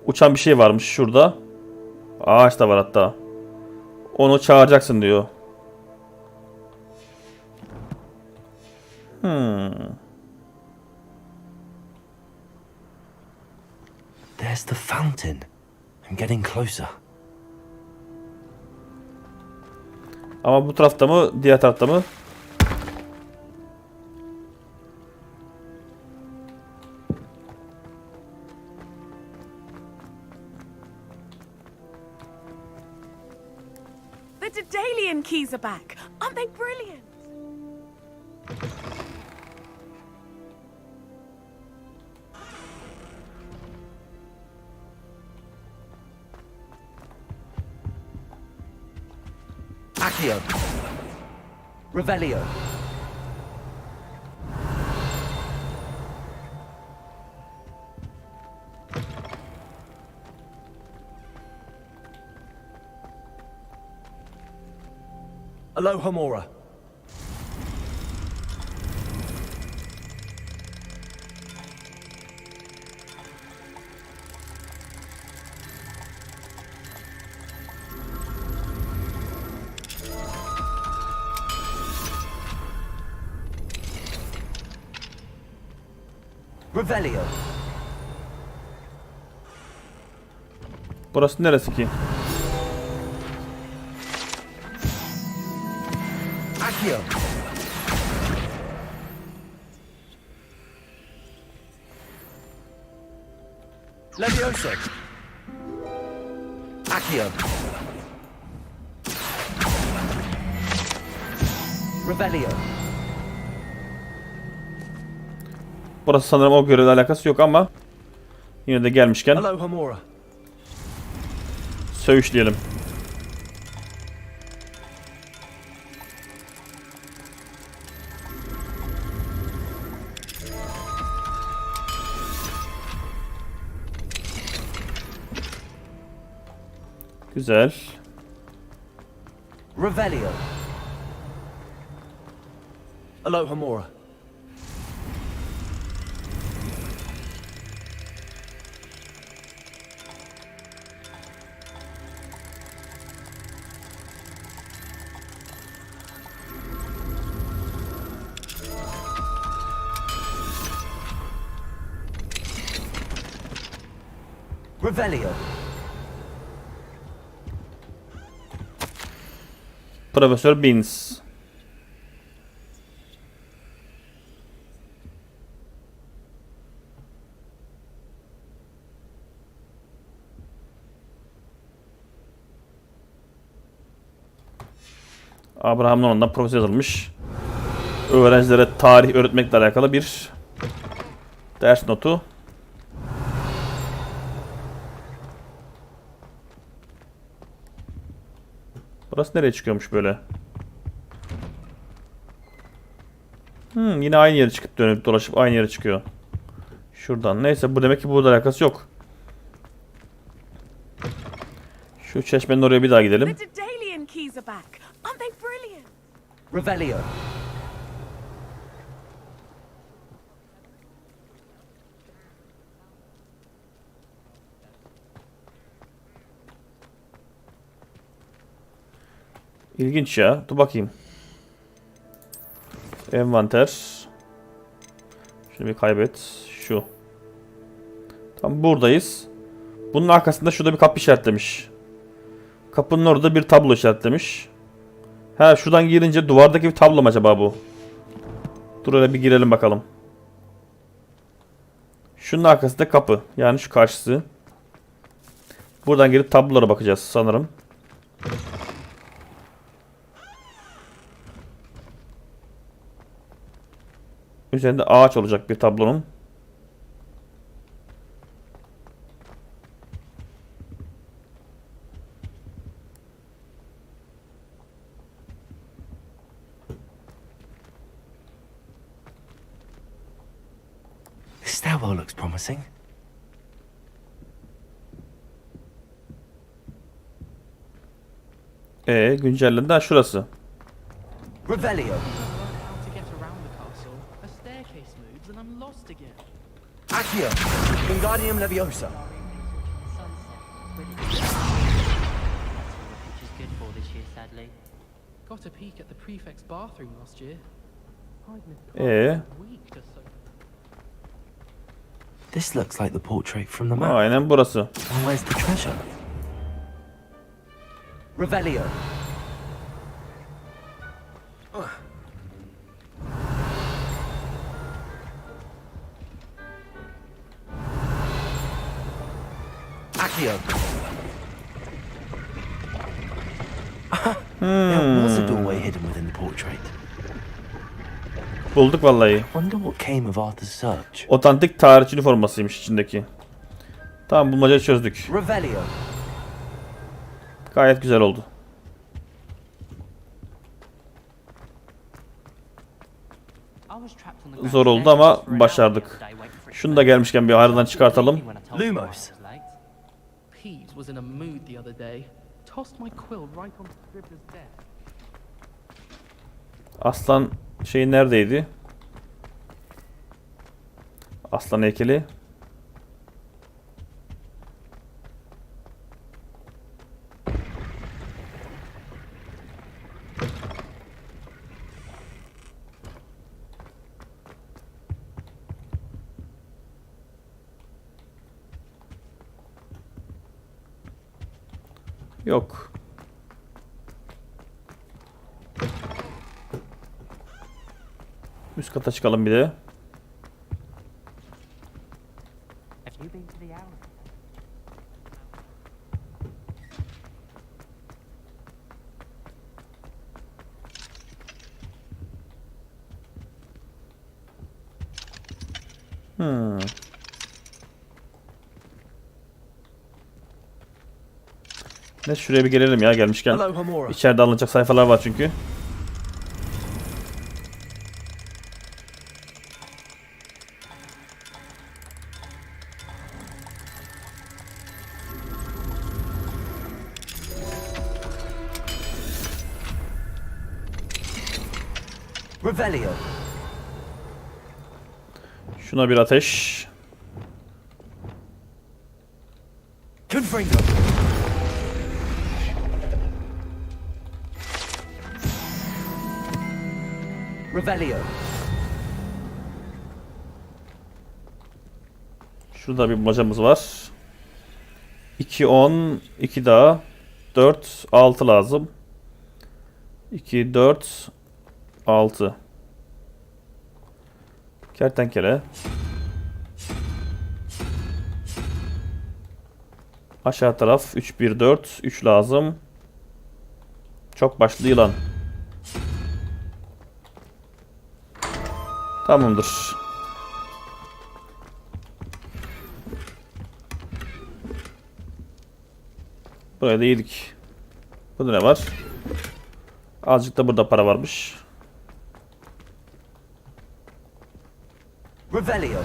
[SPEAKER 1] Uçan bir şey varmış şurada. Ağaç da var hatta. Onu çağıracaksın diyor.
[SPEAKER 2] There's the fountain. I'm getting closer.
[SPEAKER 1] Ama bu tarafta mı, diğer tarafta mı?
[SPEAKER 8] The Daedalian keys are back. Aren't they brilliant?
[SPEAKER 3] Accio. Revelio. Alohomora. Revelio.
[SPEAKER 1] Burası neresi ki?
[SPEAKER 3] Accio. Levioso. Accio. Revelio.
[SPEAKER 1] Burası sanırım o görevle alakası yok ama yine de gelmişken
[SPEAKER 3] Alohomora.
[SPEAKER 1] söğüşleyelim. Güzel.
[SPEAKER 3] Revelio. Alohomora. Revelio.
[SPEAKER 1] Profesör Beans. Abraham Nolan'dan profesör yazılmış. Öğrencilere tarih öğretmekle alakalı bir ders notu. Burası nereye çıkıyormuş böyle? Yine aynı yere çıkıp dönüp dolaşıp aynı yere çıkıyor. Şuradan. Neyse bu demek ki burada alakası yok. Şu çeşmenin oraya bir daha gidelim.
[SPEAKER 8] The Daedalian keys are back. Aren't they brilliant?
[SPEAKER 3] Revelio.
[SPEAKER 1] İlginç ya. Dur bakayım. Envanter. Şunu bir kaybet. Şu. Tam buradayız. Bunun arkasında şurada bir kapı işaretlemiş. Kapının orada bir tablo işaretlemiş. Ha şuradan girince duvardaki bir tablo mu acaba bu? Dur öyle bir girelim bakalım. Şunun arkasında kapı. Yani şu karşısı. Buradan girip tablolara bakacağız sanırım. Üzerinde ağaç olacak bir tablonun.
[SPEAKER 2] This stairwell looks promising.
[SPEAKER 3] Güncelledi. Ha şurası.
[SPEAKER 9] Revelio. To get around the castle, a staircase moves and I'm lost again.
[SPEAKER 3] Accio. Wingardium Leviosa.
[SPEAKER 9] Got a peek at the prefect's bathroom last year.
[SPEAKER 2] This looks like the portrait from the map.
[SPEAKER 1] Aynen burası.
[SPEAKER 2] And where's the treasure? Revelio. Accio. There was a doorway hidden within the portrait.
[SPEAKER 1] Bulduk vallahi.
[SPEAKER 2] Wonder what came of Arthur's search.
[SPEAKER 1] Otantik tarihçi üniformasıymış içindeki. Tamam, bulmacayı çözdük.
[SPEAKER 2] Revelio.
[SPEAKER 1] Gayet güzel oldu. Zor oldu ama başardık. Şunu da gelmişken bir aradan çıkartalım.
[SPEAKER 2] Lumos.
[SPEAKER 9] Peeves was in a mood the other day. Tossed my quill right on the scribbler's desk.
[SPEAKER 1] Aslan şey neredeydi? Aslan heykeli. Yok. Üst kata çıkalım bir de. Ne, şuraya bir gelelim ya gelmişken. İçeride alınacak sayfalar var çünkü.
[SPEAKER 2] Revelio.
[SPEAKER 1] Şuna bir ateş.
[SPEAKER 2] Confringo. Revelio.
[SPEAKER 1] Şurada bir bulmacamız var. 2 10 2 daha 4 6 lazım. 2 4 6. Kertenkele. Aşağı taraf 3 1 4 3 lazım. Çok başlı yılan. Tamamdır. Buraya da yedik. Burada ne var? Azıcık da burada para varmış.
[SPEAKER 2] Revelio.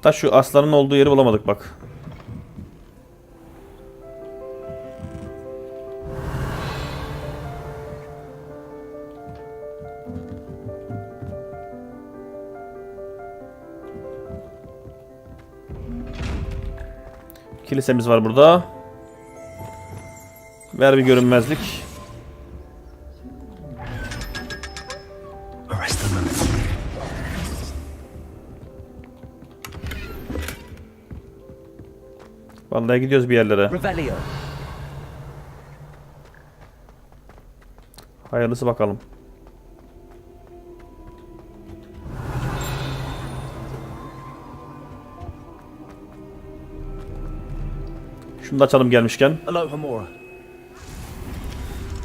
[SPEAKER 1] Da şu aslanın olduğu yeri bulamadık bak. Kilisemiz var burada. Ver bir görünmezlik. Vallahi gidiyoruz bir yerlere.
[SPEAKER 2] Revelio.
[SPEAKER 1] Hayırlısı bakalım. Şunu da açalım gelmişken.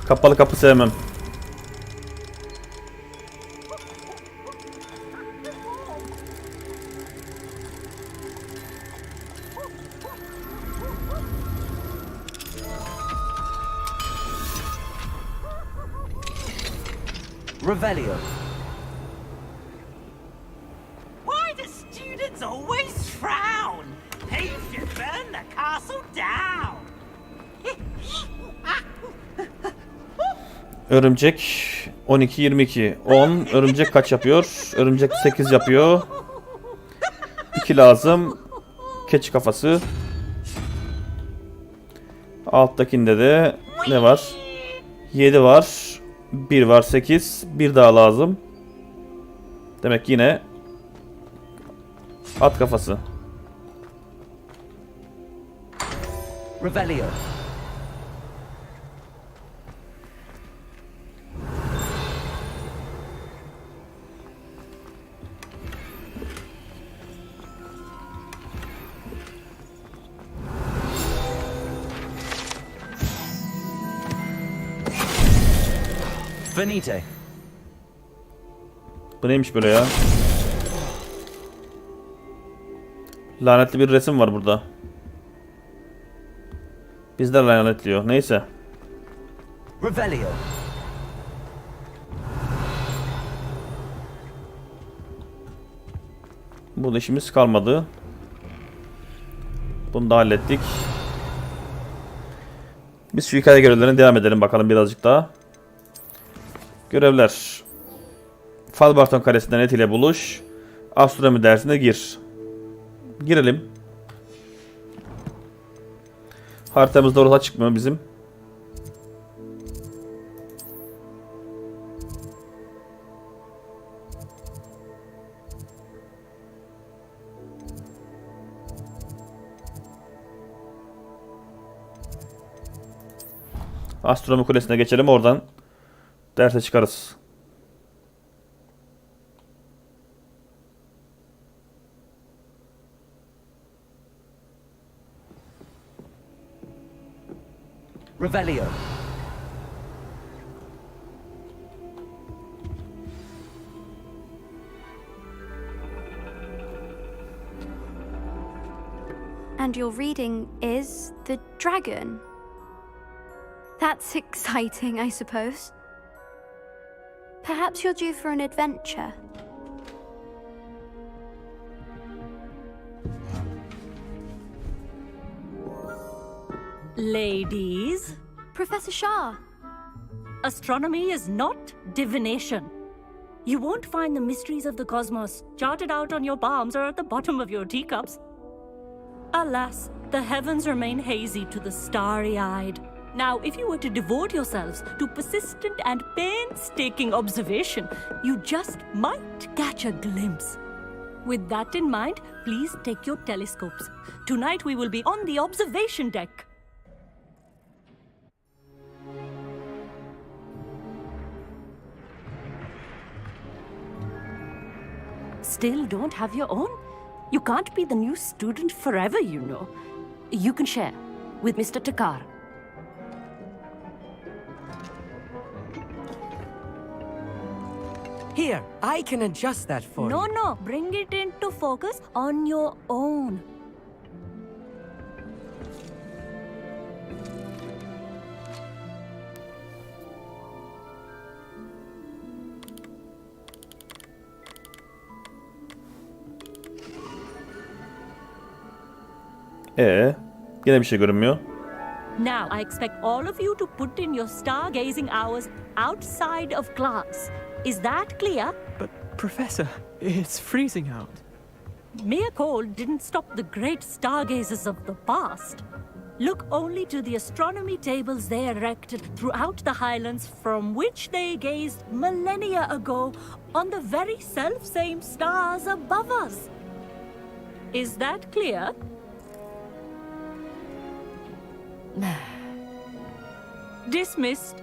[SPEAKER 1] Kapalı kapı sevmem.
[SPEAKER 2] Revelio.
[SPEAKER 7] Why do students always frown? They should burn the castle down.
[SPEAKER 1] Örümcek. 12, 22, 10. Örümcek kaç yapıyor? Örümcek 8 yapıyor. 2 lazım. Keçi kafası. Alttakinde de ne var? 7 var. 1 var, 8. Bir daha lazım. Demek yine at kafası.
[SPEAKER 10] Revelio. Venite.
[SPEAKER 1] Bu neymiş böyle ya? Lanetli bir resim var burada. Bizler lanetliyor. Neyse.
[SPEAKER 10] Revelio.
[SPEAKER 1] Burada işimiz kalmadı. Bunu da hallettik. Biz şu hikaye görevlerine devam edelim bakalım birazcık daha. Görevler. Falbarton Kalesi'nden Net ile buluş. Astronomi dersine gir. Girelim. Haritamızda orada çıkmıyor bizim. Astronomi Kulesi'ne geçelim, oradan derse çıkarız.
[SPEAKER 10] Revelio.
[SPEAKER 11] And your reading is The Dragon. That's exciting, I suppose. Perhaps you're due for an adventure.
[SPEAKER 12] Ladies,
[SPEAKER 11] Professor Shah.
[SPEAKER 12] astronomy is not divination. You won't find the mysteries of the cosmos charted out on your palms or at the bottom of your teacups. Alas, the heavens remain hazy to the starry-eyed. Now, if you were to devote yourselves to persistent and painstaking observation, you just might catch a glimpse. With that in mind, please take your telescopes. Tonight we will be on the observation deck. Still don't have your own? You can't be the new student forever, you know. You can share with Mr. Takar.
[SPEAKER 10] Here, I can adjust that for you.
[SPEAKER 12] No, bring it into focus on your own.
[SPEAKER 1] Yine bir şey görünmüyor.
[SPEAKER 12] Now, I expect all of you to put in your stargazing hours outside of class. Is that clear?
[SPEAKER 13] But, Professor, it's freezing out.
[SPEAKER 12] Mere cold didn't stop the great stargazers of the past. Look only to the astronomy tables they erected throughout the highlands from which they gazed millennia ago on the very self-same stars above us. Is that clear? Dismissed.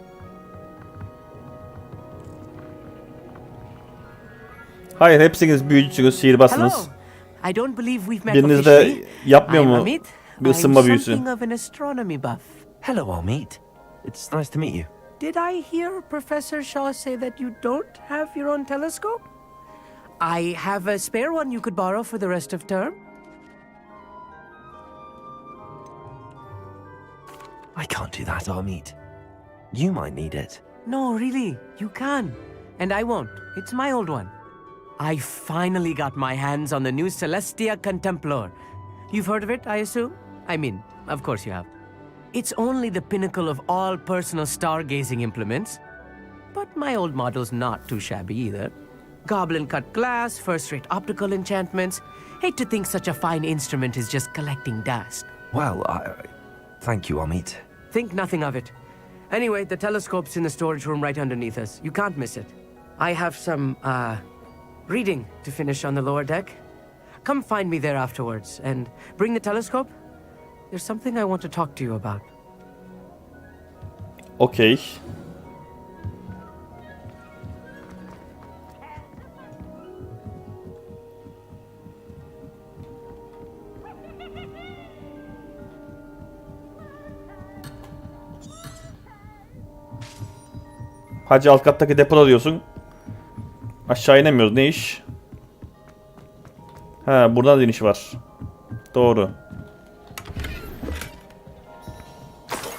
[SPEAKER 1] Hayır, hepsiniz büyücü sihirbazsınız.
[SPEAKER 10] I don't believe we've met
[SPEAKER 1] Biriniz de
[SPEAKER 10] officially.
[SPEAKER 1] yapmıyor
[SPEAKER 10] I'm
[SPEAKER 1] mu
[SPEAKER 10] Amit.
[SPEAKER 1] bir ısınma
[SPEAKER 10] I'm
[SPEAKER 1] büyüsü?
[SPEAKER 10] something of an astronomy buff.
[SPEAKER 2] Hello, Amit. It's nice to meet you.
[SPEAKER 10] Did I hear Professor Shaw say that you don't have your own telescope? I have a spare one you could borrow for the rest of term.
[SPEAKER 2] I can't do that, Amit. You might need it.
[SPEAKER 10] No, really, you can. And I won't. It's my old one. I finally got my hands on the new Celestia Contemplar. You've heard of it, I assume? I mean, of course you have. It's only the pinnacle of all personal stargazing implements. but my old model's not too shabby either. Goblin cut glass, first-rate optical enchantments. Hate to think such a fine instrument is just collecting dust.
[SPEAKER 2] Well, thank you, Amit.
[SPEAKER 10] Think nothing of it. Anyway, the telescope's in the storage room right underneath us. You can't miss it. I have some, reading to finish on the lower deck. Come find me there afterwards, and bring the telescope. There's something I want to talk to you about.
[SPEAKER 1] Okey. Hacı alt kattaki depoda diyorsun. Aşağı inemiyoruz. Ne iş? Ha, buradan da iniş var. Doğru.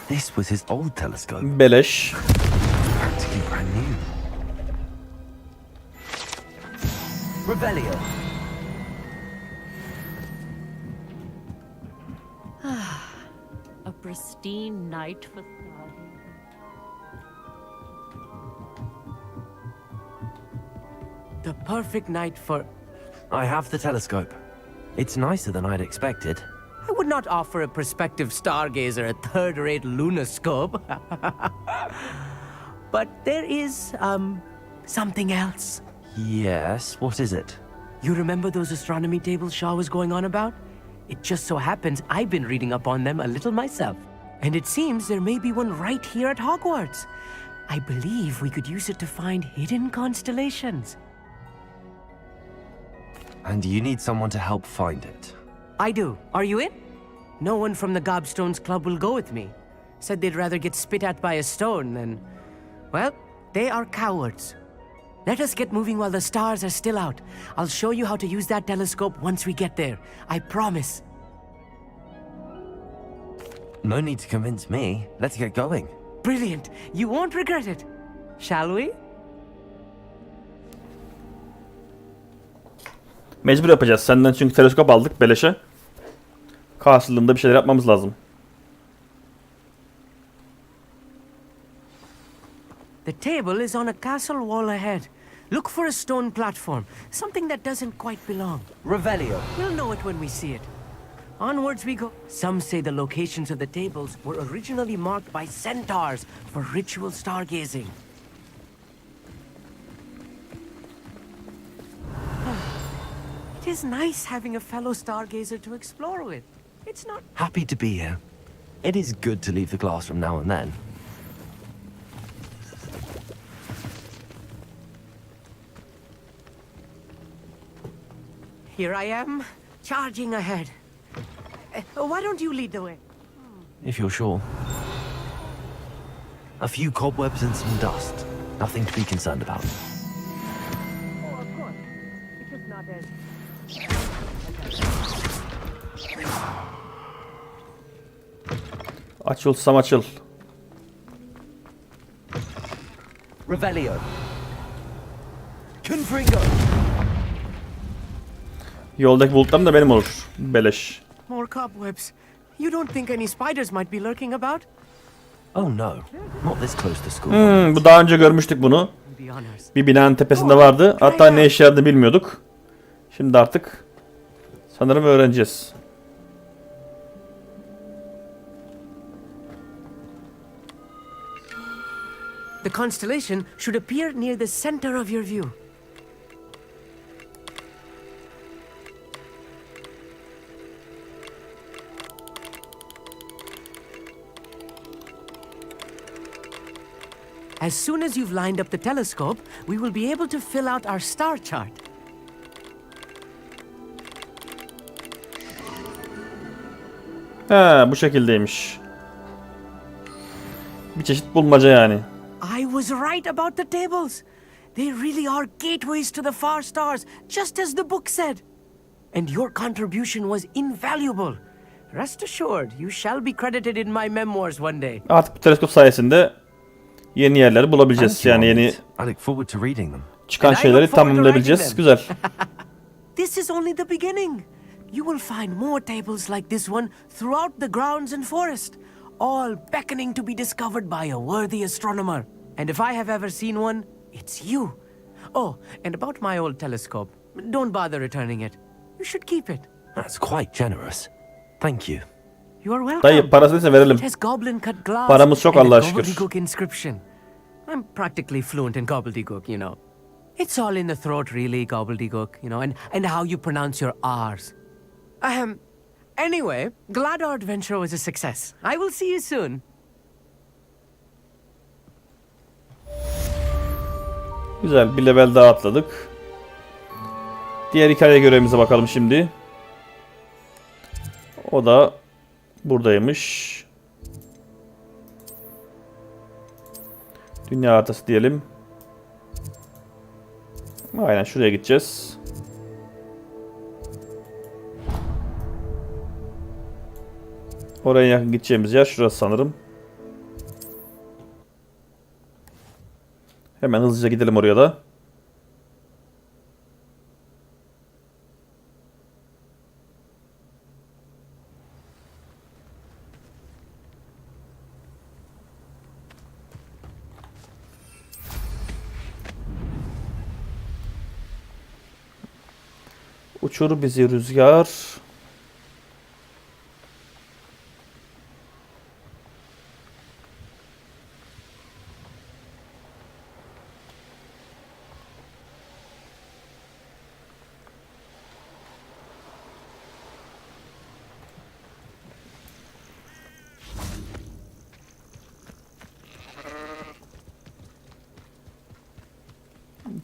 [SPEAKER 2] This was his old telescope.
[SPEAKER 1] Beleş.
[SPEAKER 2] Practically brand new. Revelio.
[SPEAKER 12] A pristine night for stargazing.
[SPEAKER 10] The perfect night for...
[SPEAKER 2] I have the telescope. It's nicer than I'd expected.
[SPEAKER 10] I would not offer a prospective stargazer a third-rate lunoscope. But there is, something else.
[SPEAKER 2] Yes, what is it?
[SPEAKER 10] You remember those astronomy tables Shaw was going on about? It just so happens I've been reading up on them a little myself. And it seems there may be one right here at Hogwarts. I believe we could use it to find hidden constellations.
[SPEAKER 2] And you need someone to help find it.
[SPEAKER 10] I do. Are you in? No one from the Gobstones Club will go with me. Said they'd rather get spit at by a stone than... Well, they are cowards. Let us get moving while the stars are still out. I'll show you how to use that telescope once we get there. I promise.
[SPEAKER 2] No need to convince me. Let's get going.
[SPEAKER 10] Brilliant. You won't regret it. Shall we?
[SPEAKER 1] Mecbur yapacağız. Senden çünkü teleskop aldık beleşe. Karşılığında bir şeyler yapmamız lazım.
[SPEAKER 10] The table is on a castle wall ahead. Look for a stone platform. Something that doesn't quite belong.
[SPEAKER 2] Revelio.
[SPEAKER 10] We'll know it when we see it. Onwards we go. Some say the locations of the tables were originally marked by centaurs for ritual stargazing. It is nice having a fellow stargazer to explore with. It's not...
[SPEAKER 2] Happy to be here. It is good to leave the classroom now and then.
[SPEAKER 10] Here I am, charging ahead. Why don't you lead the way?
[SPEAKER 2] If you're sure. A few cobwebs and some dust. Nothing to be concerned about.
[SPEAKER 10] Oh, of course. It's just not as...
[SPEAKER 1] Açılsam açıl.
[SPEAKER 2] Revelio. Confringo.
[SPEAKER 1] Yoldaki bulutlarım da benim olur. Beleş.
[SPEAKER 10] More cobwebs. You don't think any spiders might be lurking about?
[SPEAKER 2] Oh no, not this close to school.
[SPEAKER 1] Bu daha önce görmüştük bunu. Bir binanın tepesinde vardı. Hatta ne işe yaradığını bilmiyorduk. Şimdi artık sanırım öğreneceğiz.
[SPEAKER 10] The constellation should appear near the center of your view. As soon as you've lined up the telescope, we will be able to fill out our star chart.
[SPEAKER 1] He, bu şekildeymiş. Bir çeşit bulmaca yani.
[SPEAKER 10] I was right about the tables. They really are gateways to the far stars, just as the book said. And your contribution was invaluable. Rest assured, you shall be credited in my memoirs one day.
[SPEAKER 1] Artık bu teleskop sayesinde yeni yerleri bulabileceğiz. Yani yeni
[SPEAKER 2] I look forward to reading them.
[SPEAKER 1] çıkan şeyleri tamamlayabileceğiz. Güzel.
[SPEAKER 10] This is only the beginning. You will find more tables like this one throughout the grounds and forest, all beckoning to be discovered by a worthy astronomer. And if I have ever seen one, it's you. Oh, and about my old telescope. Don't bother returning it. You should keep it.
[SPEAKER 2] That's quite generous. Thank you.
[SPEAKER 10] You are welcome.
[SPEAKER 1] Dayı parasını verelim.
[SPEAKER 10] It has goblin cut glass
[SPEAKER 1] Paramız çok
[SPEAKER 10] and a
[SPEAKER 1] Allah'a şükür.
[SPEAKER 10] gobbledygook inscription. I'm practically fluent in gobbledygook, you know. It's all in the throat, really, gobbledygook, you know, and how you pronounce your R's. Anyway, glad our adventure was a success. I will see you soon.
[SPEAKER 1] Güzel, bir level daha atladık. Diğer hikaye görevimize bakalım şimdi. O da buradaymış. Dünya haritası diyelim. Aynen şuraya gideceğiz. Oraya yakın gideceğimiz yer şurası sanırım. Hemen hızlıca gidelim oraya da. Uçur bizi rüzgar.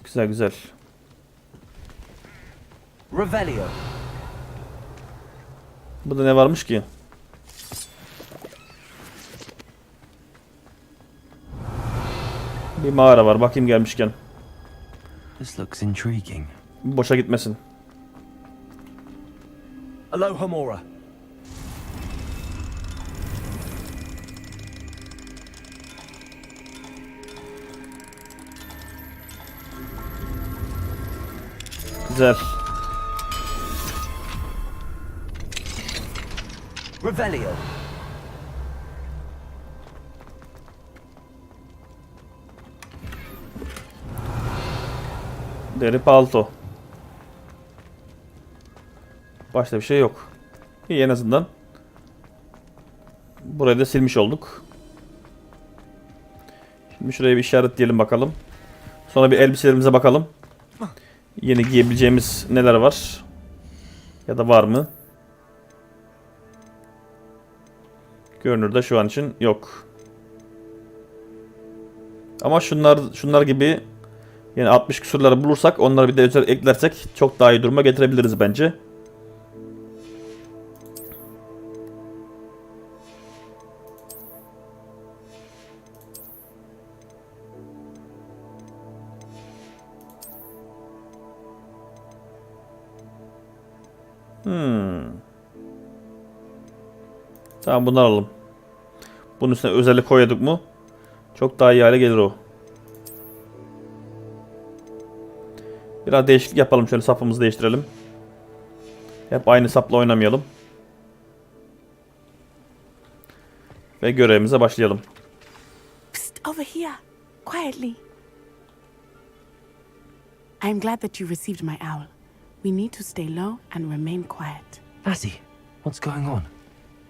[SPEAKER 1] Güzel güzel.
[SPEAKER 2] Revelio.
[SPEAKER 1] Burada ne varmış ki? Bir mağara var. Bakayım gelmişken.
[SPEAKER 2] This looks intriguing.
[SPEAKER 1] Boşa gitmesin.
[SPEAKER 2] Alohomora.
[SPEAKER 1] Güzel.
[SPEAKER 2] Revelio.
[SPEAKER 1] Deri palto. Başka bir şey yok. İyi en azından. Burayı da silmiş olduk. Şimdi şuraya bir işaretleyelim bakalım. Sonra bir elbiselerimize bakalım. Yeni giyebileceğimiz neler var? Ya da var mı? Görünürde şu an için yok. Ama şunlar gibi yani 60 küsurları bulursak onları bir de özel eklersek çok daha iyi duruma getirebiliriz bence. Tamam bunu alalım. Bunun üstüne özellik koyduk mu çok daha iyi hale gelir o. Biraz değişiklik yapalım. Şöyle sapımızı değiştirelim. Hep aynı sapla oynamayalım. Ve görevimize başlayalım.
[SPEAKER 8] Psst, over here. Quietly. I am glad that you received my owl. We need to stay low and remain quiet.
[SPEAKER 2] Lassie, what's going on?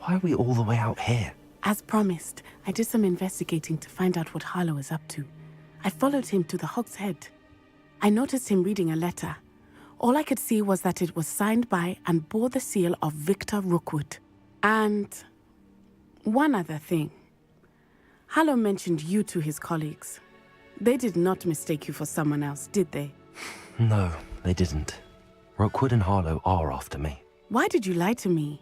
[SPEAKER 2] Why are we all the way out here?
[SPEAKER 8] As promised, I did some investigating to find out what Harlow is up to. I followed him to the Hog's Head. I noticed him reading a letter. All I could see was that it was signed by and bore the seal of Victor Rookwood. And one other thing. Harlow mentioned you to his colleagues. They did not mistake you for someone else, did they?
[SPEAKER 2] No, they didn't. Rookwood and Harlow are after me.
[SPEAKER 8] Why did you lie to me?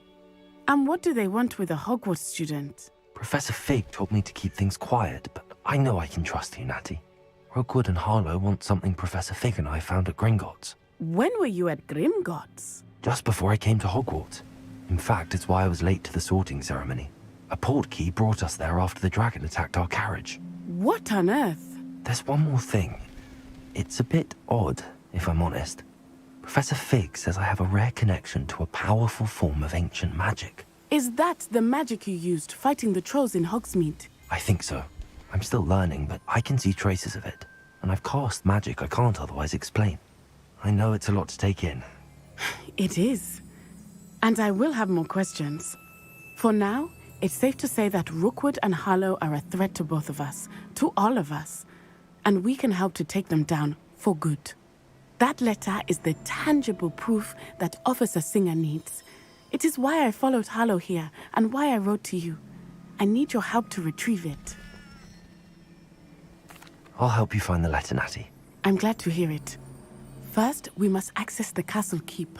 [SPEAKER 8] And what do they want with a Hogwarts student?
[SPEAKER 2] Professor Fig told me to keep things quiet, but I know I can trust you, Natty. Rookwood and Harlow want something Professor Fig and I found at Gringotts.
[SPEAKER 8] When were you at Grimgotts?
[SPEAKER 2] Just before I came to Hogwarts. In fact, it's why I was late to the sorting ceremony. A portkey brought us there after the dragon attacked our carriage.
[SPEAKER 8] What on earth?
[SPEAKER 2] There's one more thing. It's a bit odd, if I'm honest. Professor Fig says I have a rare connection to a powerful form of ancient magic.
[SPEAKER 8] Is that the magic you used fighting the trolls in Hogsmeade?
[SPEAKER 2] I think so. I'm still learning, but I can see traces of it. And I've cast magic I can't otherwise explain. I know it's a lot to take in.
[SPEAKER 8] It is. And I will have more questions. For now, it's safe to say that Rookwood and Harlow are a threat to both of us, to all of us. And we can help to take them down for good. That letter is the tangible proof that Officer Singer needs. It is why I followed Harlow here and why I wrote to you. I need your help to retrieve it.
[SPEAKER 2] I'll help you find the letter, Natty.
[SPEAKER 8] I'm glad to hear it. First, we must access the castle keep.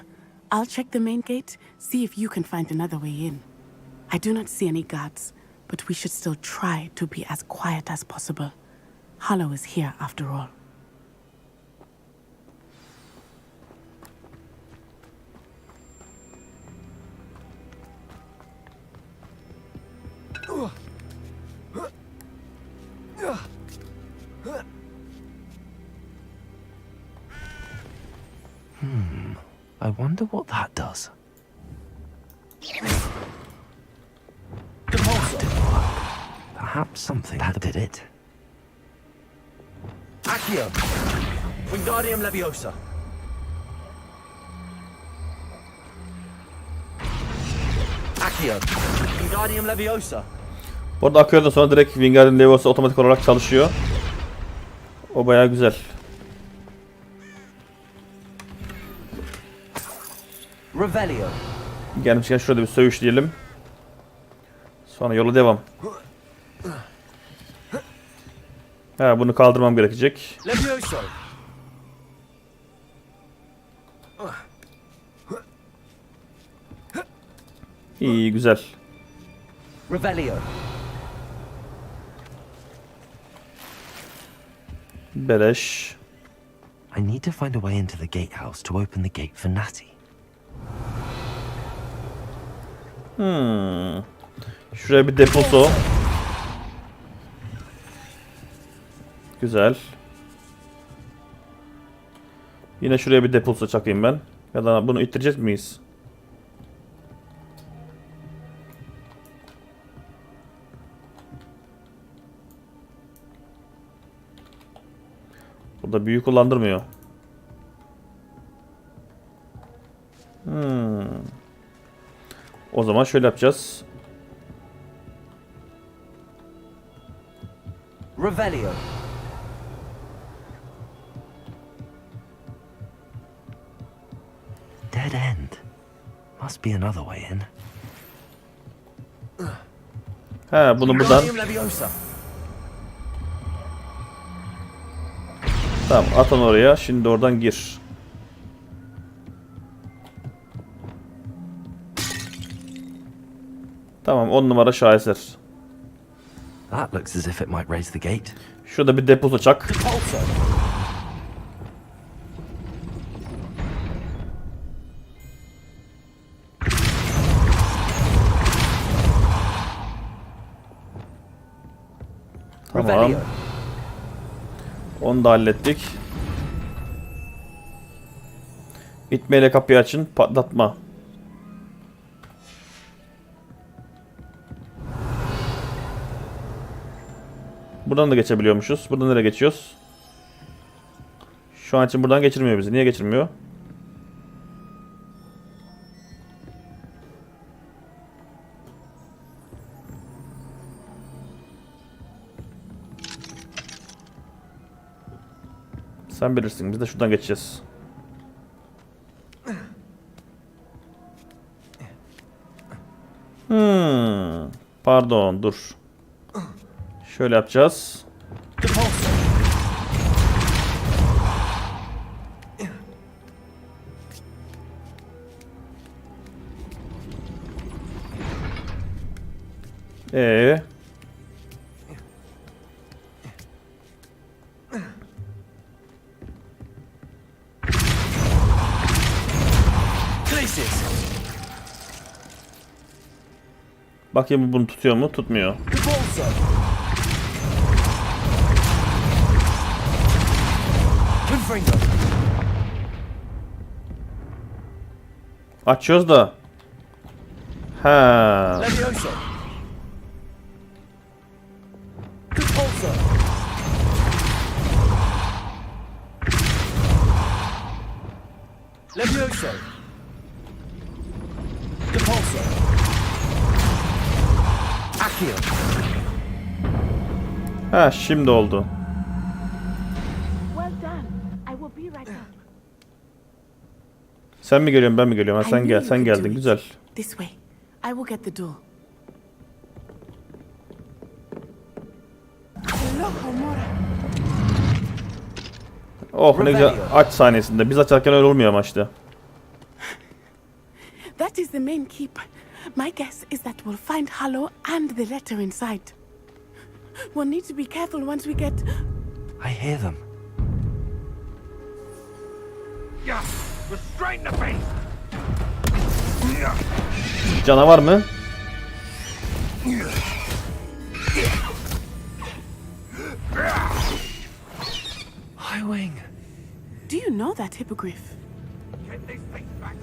[SPEAKER 8] I'll check the main gate, see if you can find another way in. I do not see any guards, but we should still try to be as quiet as possible. Harlow is here after all.
[SPEAKER 2] I wonder what that does. Perhaps something that did it.
[SPEAKER 3] Accio! Wingardium Leviosa! Accio! Wingardium Leviosa!
[SPEAKER 1] Bu arada Akıyor'dan sonra direkt Wingardium Leviosa otomatik olarak çalışıyor. O bayağı güzel.
[SPEAKER 3] Revelio!
[SPEAKER 1] Gelmişken şurada bir söğüşleyelim. Sonra yola devam. Ha, bunu kaldırmam gerekecek.
[SPEAKER 3] Levioso!
[SPEAKER 1] İyi, güzel.
[SPEAKER 3] Revelio!
[SPEAKER 1] Beleş.
[SPEAKER 2] I need to find a way into the gatehouse to open the gate for Natty.
[SPEAKER 1] Şuraya bir deposu. Güzel. Yine şuraya bir deposu çakayım ben. Ya da bunu ittirecek miyiz? Burada büyü kullandırmıyor. O zaman şöyle yapacağız.
[SPEAKER 3] Revelio!
[SPEAKER 2] Dead end. Must be another way in.
[SPEAKER 1] He, bunu buradan.
[SPEAKER 3] Wingardium Leviosa!
[SPEAKER 1] Tamam, at onu oraya. Şimdi oradan gir. Tamam, 10 numara şaheser.
[SPEAKER 2] That looks as if it might raise the gate.
[SPEAKER 1] Şurada bir deposu çak.
[SPEAKER 3] Pulso!
[SPEAKER 1] Tamam.
[SPEAKER 3] Revelio!
[SPEAKER 1] Onu da hallettik. İtmeyle kapıyı açın. Patlatma. Buradan da geçebiliyormuşuz. Buradan nereye geçiyoruz? Şu an için buradan geçirmiyor bizi. Niye geçirmiyor? Sen bilirsin. Biz de şuradan geçeceğiz. Pardon, dur. Şöyle yapacağız. Bakayım bunu tutuyor mu? Tutmuyor. Açıyoruz da. Ha.
[SPEAKER 3] Levioso. Depulso. Accio.
[SPEAKER 1] Ha, şimdi oldu.
[SPEAKER 8] Well done. I will be right back.
[SPEAKER 1] Sen mi geliyorsun, ben mi geliyorum? Ha,
[SPEAKER 8] I
[SPEAKER 1] sen
[SPEAKER 8] knew
[SPEAKER 1] gel,
[SPEAKER 8] you
[SPEAKER 1] sen
[SPEAKER 8] could do
[SPEAKER 1] geldin.
[SPEAKER 8] it.
[SPEAKER 1] Güzel.
[SPEAKER 8] This way. I will get the door. Hello, Homora.
[SPEAKER 1] Oh, ne güzel aç sahnesinde. Biz açarken öyle olmuyor ama işte.
[SPEAKER 8] That is the main keep. My guess is that we'll find Hollow and the letter inside. We'll need to be careful once we get...
[SPEAKER 2] I hear them.
[SPEAKER 7] Yeah, restrain the beast.
[SPEAKER 1] Canavar mı?
[SPEAKER 2] Highwing.
[SPEAKER 8] Do you know that hippogriff?
[SPEAKER 7] Get this thing back.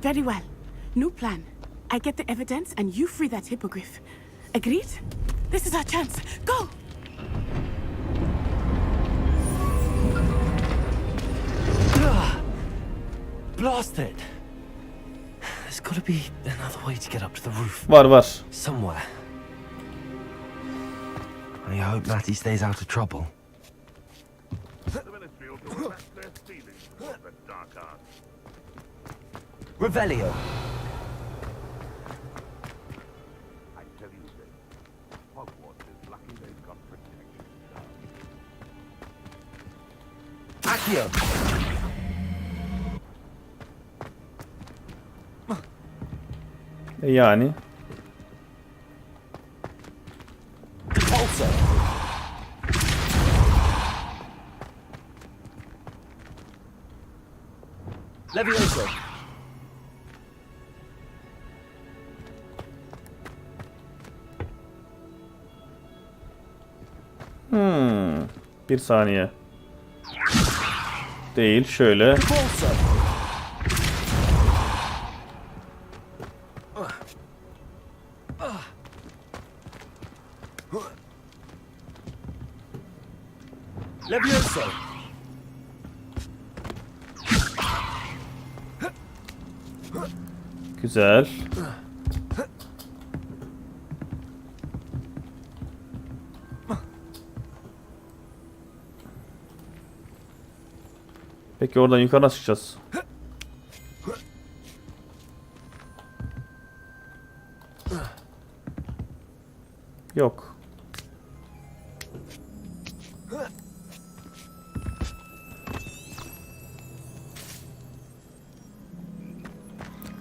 [SPEAKER 8] Very well. New plan. I get the evidence and you free that hippogriff. Agreed? This is our chance. Go!
[SPEAKER 2] Blast it. There's got to be another way to get up to the roof.
[SPEAKER 1] Var.
[SPEAKER 2] Somewhere. I hope Matty stays out of trouble. Revelio.
[SPEAKER 7] I tell you this, Hogwarts is lucky they've got protection.
[SPEAKER 3] Accio.
[SPEAKER 1] Yani.
[SPEAKER 3] Depulso. Levioso.
[SPEAKER 1] Bir saniye. Değil, şöyle.
[SPEAKER 3] Depulso. Levioso.
[SPEAKER 1] Güzel. Peki oradan yukarı nasıl çıkacağız? Yok.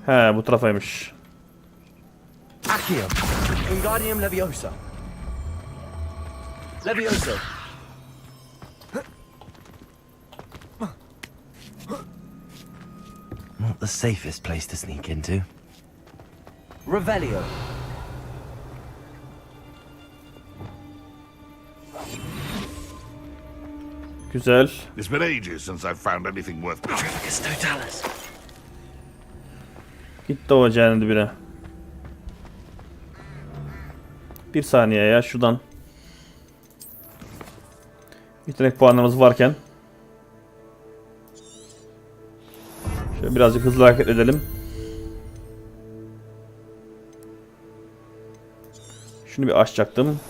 [SPEAKER 1] He, bu tarafaymış.
[SPEAKER 3] Accio. Wingardium Leviosa. Levioso.
[SPEAKER 2] Not the safest place to sneak into.
[SPEAKER 3] Revelio.
[SPEAKER 1] Güzel.
[SPEAKER 14] It's been ages since I've found anything worth
[SPEAKER 2] Totalis.
[SPEAKER 1] Gitti o cehennem dibine. Bir saniye ya şuradan. Yetenek puanımız varken. Şöyle birazcık hızlı hareket edelim. Şunu bir açacaktım.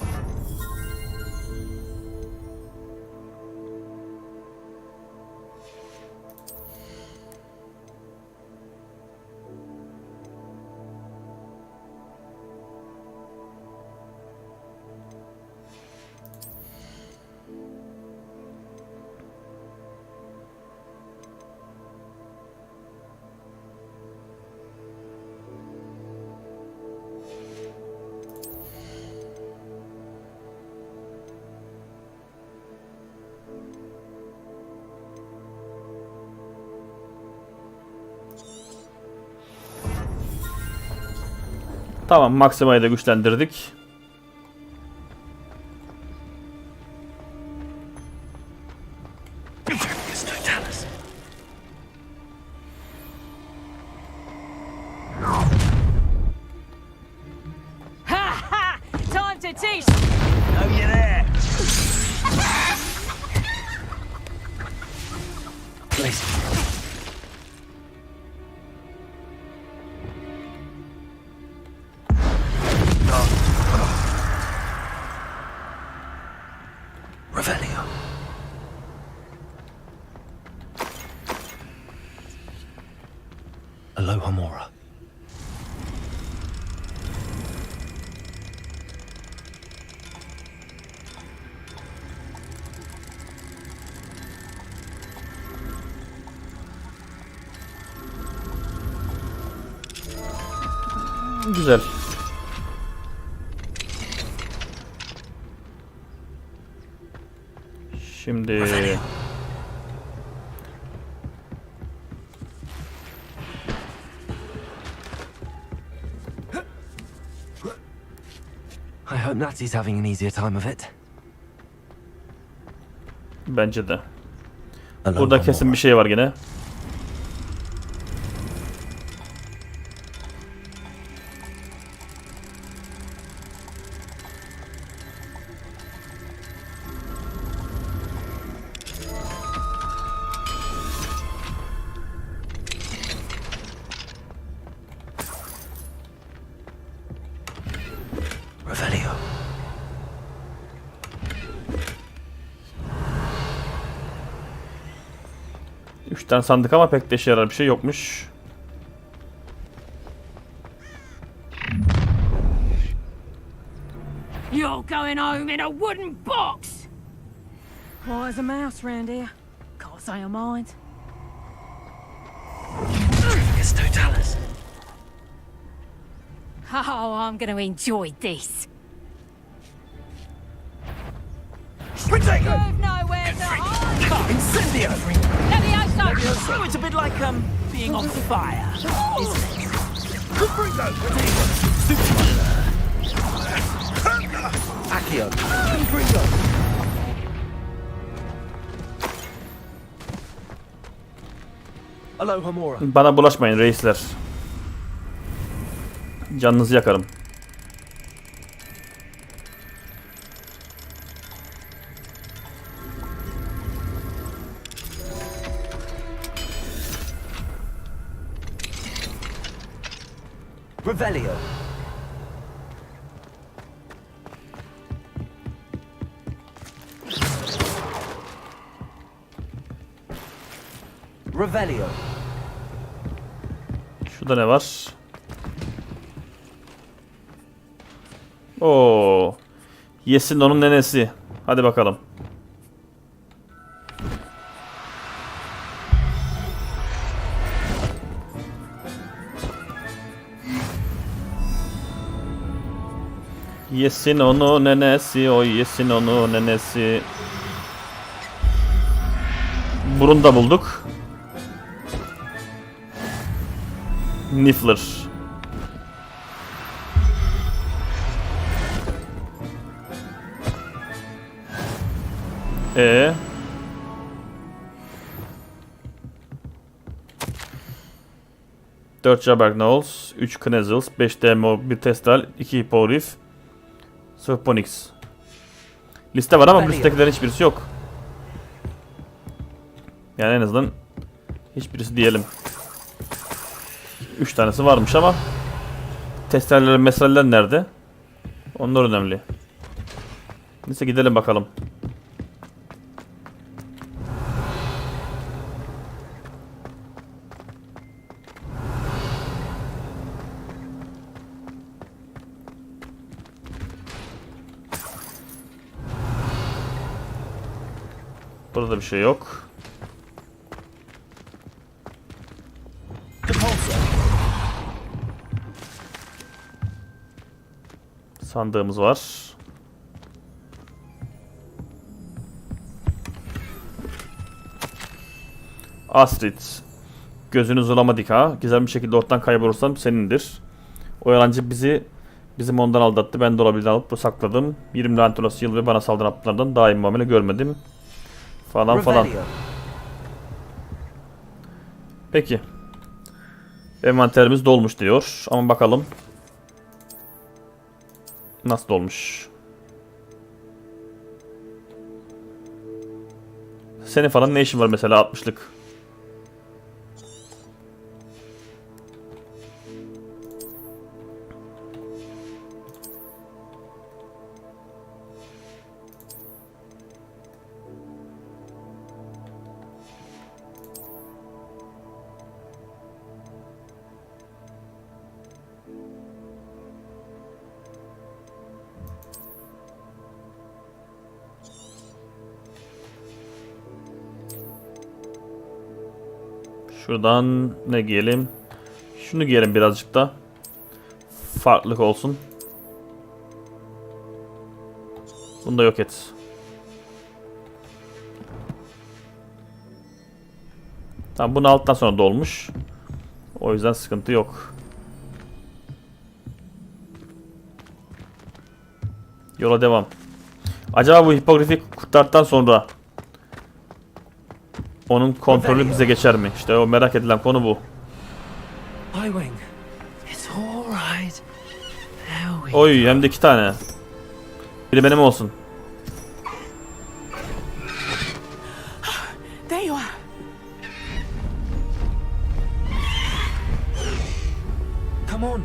[SPEAKER 1] Tamam, Maxima'yı da güçlendirdik.
[SPEAKER 12] Time to teach.
[SPEAKER 7] Oh, you're there.
[SPEAKER 1] Güzel. Şimdi
[SPEAKER 2] I hope Natsy's having an easier time of it.
[SPEAKER 1] bence de. Burada kesin bir şey var gene.
[SPEAKER 2] Revelio.
[SPEAKER 1] Üç tane sandık ama pek de işe yarar bir şey yokmuş.
[SPEAKER 12] You're going home in a wooden box!
[SPEAKER 15] Why is a mouse round here? Can't say I mind.
[SPEAKER 2] It's Totalis.
[SPEAKER 12] Oh, I'm going to enjoy this.
[SPEAKER 15] You've nowhere to hide!
[SPEAKER 13] Incendio!
[SPEAKER 12] Levioso!
[SPEAKER 13] It's a bit like, being on fire, isn't it?
[SPEAKER 2] Accio.
[SPEAKER 13] Aloha Mora.
[SPEAKER 1] Bana bulaşmayın reisler. Canınızı yakarım.
[SPEAKER 2] Revelio. Revelio.
[SPEAKER 1] Şurada ne var? Oo. Yesin onun nenesi. Hadi bakalım. Yesin onu nenesi, o yesin onu nenesi. Burun da bulduk. Niffler. Ee. Dört Jabberk Knowles, 3 Knezzles, 5 Demo, 1 Testal, 2 Hippogriff, 0 Ponix. Liste var ama bu listedekilerin hiçbirisi yok. Yani en azından hiçbirisi diyelim. 3 tanesi varmış ama testeller, meseleler nerede? Onlar önemli. Neyse gidelim bakalım. Burada bir şey yok. Sandığımız var. Astrid. Gözünü zulamadık ha. Gizemli bir şekilde ortadan kaybolursam senindir. O yalancı bizim ondan aldattı. Ben de olabildiğini alıp bu sakladım. 20 lanet olası yıl ve bana saldıran aptallardan daim muamele görmedim. Falan falan. Peki. Envanterimiz dolmuş diyor. Ama bakalım. Nasıl dolmuş? Senin falan ne işin var mesela 60'lık? Şuradan ne giyelim? Şunu giyelim birazcık da. farklılık olsun. Bunu da yok et. Tamam, bunu alttan sonra dolmuş. O yüzden sıkıntı yok. Yola devam. Acaba bu hipogrifi kurtardıktan sonra onun kontrolü bize geçer mi? İşte o merak edilen konu bu. Oy, hem de 2 tane. Biri benim olsun.
[SPEAKER 8] There you are.
[SPEAKER 2] Come on.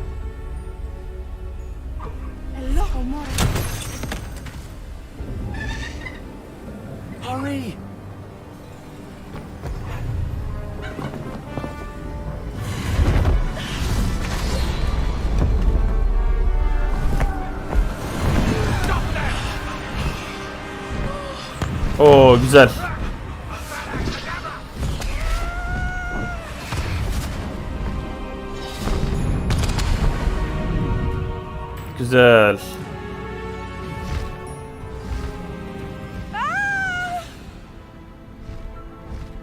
[SPEAKER 8] Hello, more.
[SPEAKER 2] Hurry.
[SPEAKER 1] Oo, güzel. Güzel.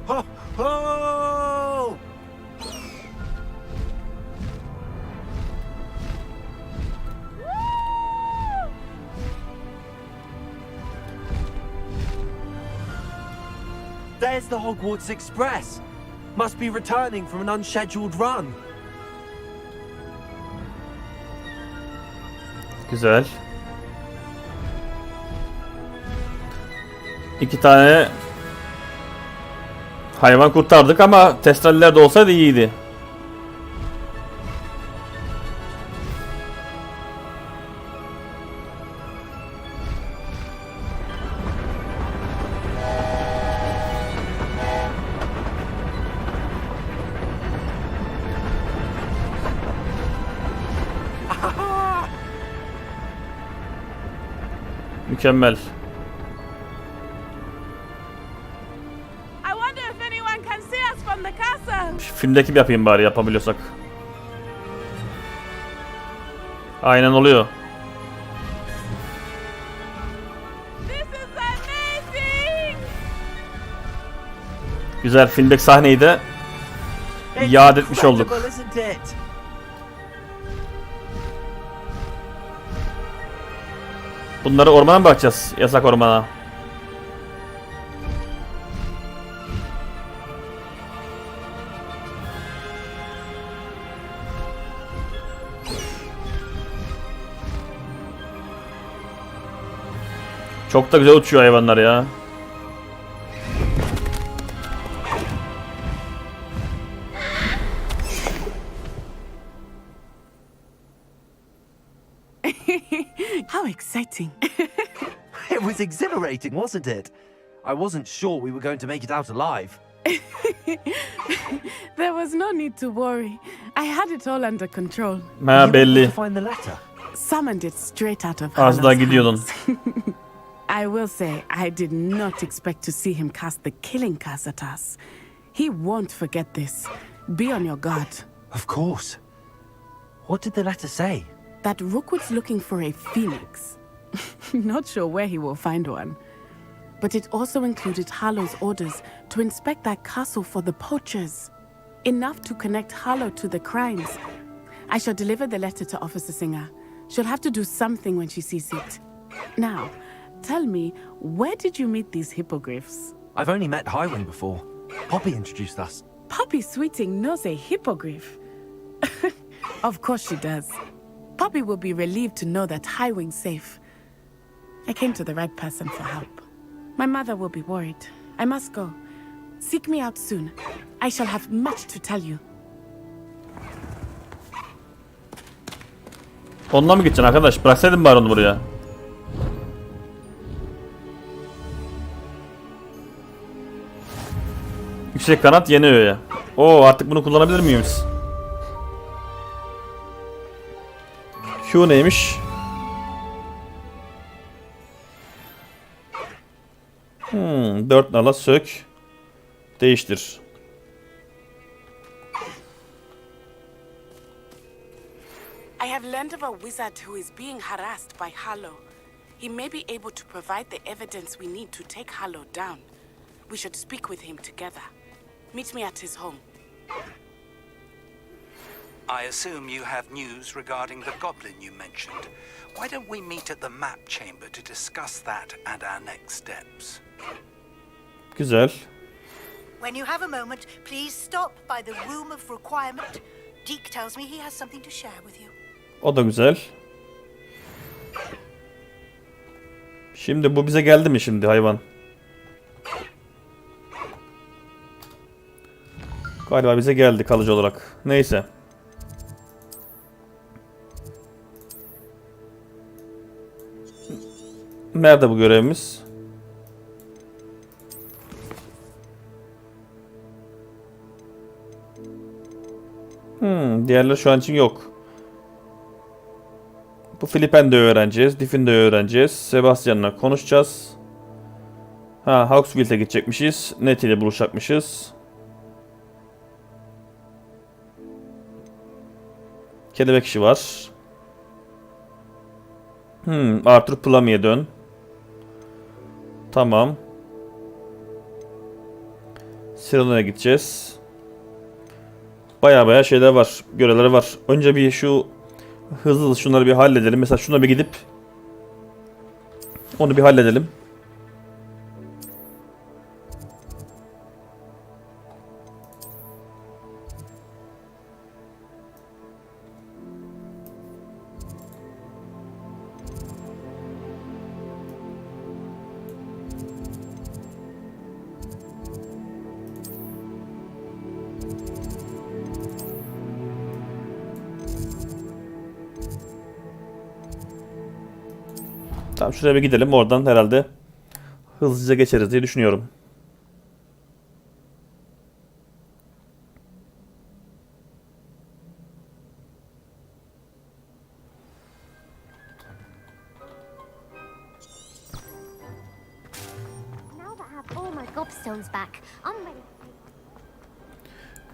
[SPEAKER 2] Ho, ho! There's the Hogwarts Express. Must be returning from an unscheduled run.
[SPEAKER 1] Güzel. 2 tane hayvan kurtardık ama testereler de olsaydı iyiydi. Mükemmel.
[SPEAKER 8] I wonder if anyone can see us from the castle.
[SPEAKER 1] Filmdeki gibi yapayım bari, yapabiliyorsak. Aynen oluyor.
[SPEAKER 8] This is amazing.
[SPEAKER 1] Güzel, filmdeki sahneyi de yad etmiş olduk. Bunları ormana mı bırakacağız? Yasak ormana. Çok da güzel uçuyor hayvanlar ya.
[SPEAKER 8] How exciting.
[SPEAKER 2] It was exhilarating, wasn't it? I wasn't sure we were going to make it out alive.
[SPEAKER 8] There was no need to worry. I had it all under control.
[SPEAKER 1] Ha, belli.
[SPEAKER 2] To find the letter.
[SPEAKER 8] Summoned it straight out of
[SPEAKER 1] Az daha
[SPEAKER 8] Hannah's
[SPEAKER 1] gidiyordun.
[SPEAKER 8] hands. I will say, I did not expect to see him cast the killing curse at us. He won't forget this. Be on your guard.
[SPEAKER 2] Of course. What did the letter say?
[SPEAKER 8] That Rookwood's looking for a phoenix. Not sure where he will find one. But it also included Harlow's orders to inspect that castle for the poachers. Enough to connect Harlow to the crimes. I shall deliver the letter to Officer Singer. She'll have to do something when she sees it. Now, tell me, where did you meet these hippogriffs?
[SPEAKER 2] I've only met Highwing before. Poppy introduced us.
[SPEAKER 8] Poppy Sweeting knows a hippogriff. Of course she does. Poppy will be relieved to know that Highwing's safe. I came to the right person for help. My mother will be worried. I must go. Seek me out soon. I shall have much to tell you.
[SPEAKER 1] Onunla mı gideceksin arkadaş? Bıraksaydın bari onu buraya. Yüksek kanat yeni öğe. Oo, artık bunu kullanabilir miyiz? Q neymiş? 4 nala sök. Değiştir.
[SPEAKER 8] I have I've learned of a wizard who is being harassed by Harlow. He may be able to provide the evidence we need to take Harlow down. We should speak with him together. Meet me at his home.
[SPEAKER 16] I assume you have news regarding the goblin you mentioned. Why don't we meet at the map chamber to discuss that and our next steps?
[SPEAKER 1] Güzel.
[SPEAKER 17] When you have a moment, please stop by the Room of Requirement. Deke tells me he has something to share with you.
[SPEAKER 1] O da güzel. Şimdi bu bize geldi mi şimdi hayvan? Galiba bize geldi kalıcı olarak. Neyse. Nerede bu görevimiz? Diğerleri şu an için yok. Bu Filipen'de öğreneceğiz. Diff'inde öğreneceğiz. Sebastian'la konuşacağız. Hawksville'e gidecekmişiz. Nettie ile buluşacakmışız. Kelebek işi var. Arthur Plumy'e dön. Tamam. Sirena'ya gideceğiz. Baya şeyler var. Görevleri var. Önce bir şu hızlı şunları bir halledelim. Mesela şuna bir gidip onu bir halledelim. Tamam, şuraya bir gidelim. Oradan herhalde hızlıca geçeriz diye düşünüyorum.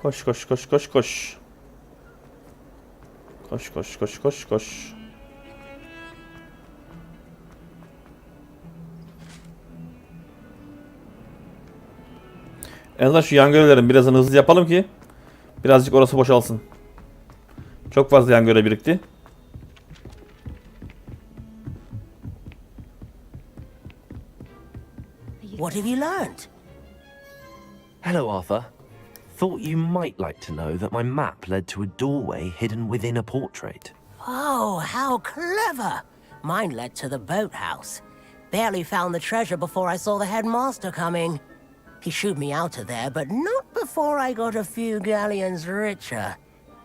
[SPEAKER 1] Koş koş koş koş koş. Koş koş koş koş koş. En azından şu yan görevlerin birazını hızlı yapalım ki birazcık orası boşalsın. Çok fazla yan görev birikti.
[SPEAKER 10] What have you learned?
[SPEAKER 2] Hello, Arthur. Thought you might like to know that my map led to a doorway hidden within a portrait.
[SPEAKER 10] Oh, how clever! Mine led to the boathouse. Barely found the treasure before I saw the headmaster coming. He shooed me out of there, but not before I got a few galleons richer.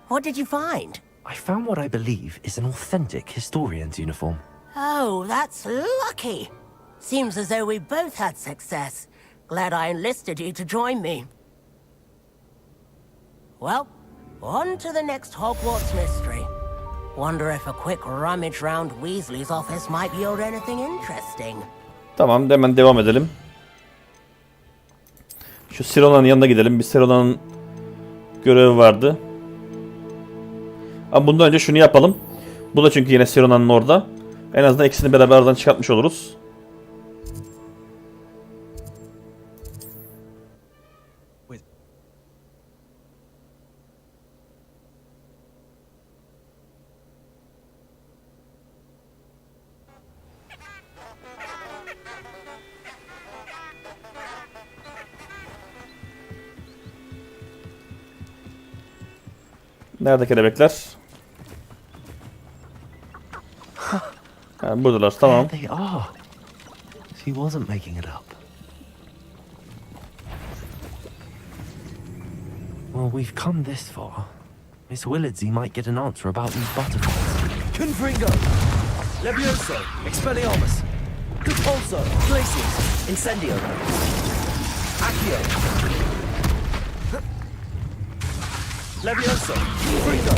[SPEAKER 10] What did you find?
[SPEAKER 2] I found what I believe is an authentic historian's uniform.
[SPEAKER 10] Oh, that's lucky. Seems as though we both had success. Glad I enlisted you to join me. Well, on to the next Hogwarts mystery. Wonder if a quick rummage round Weasley's office might yield anything interesting.
[SPEAKER 1] Tamam, hemen devam edelim. Şu Sirona'nın yanına gidelim. Bir Sirona'nın görevi vardı. Ama bundan önce şunu yapalım. Bu da çünkü yine Sirona'nın orada. En azından ikisini beraber aradan çıkartmış oluruz. Nerede kelebekler? Buradalar, tamam.
[SPEAKER 2] There they are. She wasn't making it up. Well, we've come this far. Miss Willardsey might get an answer about these butterflies.
[SPEAKER 18] Confringo! Levioso! Expelliarmus! Compulso! Glacius! Incendio! Accio! Levioso! Confringo!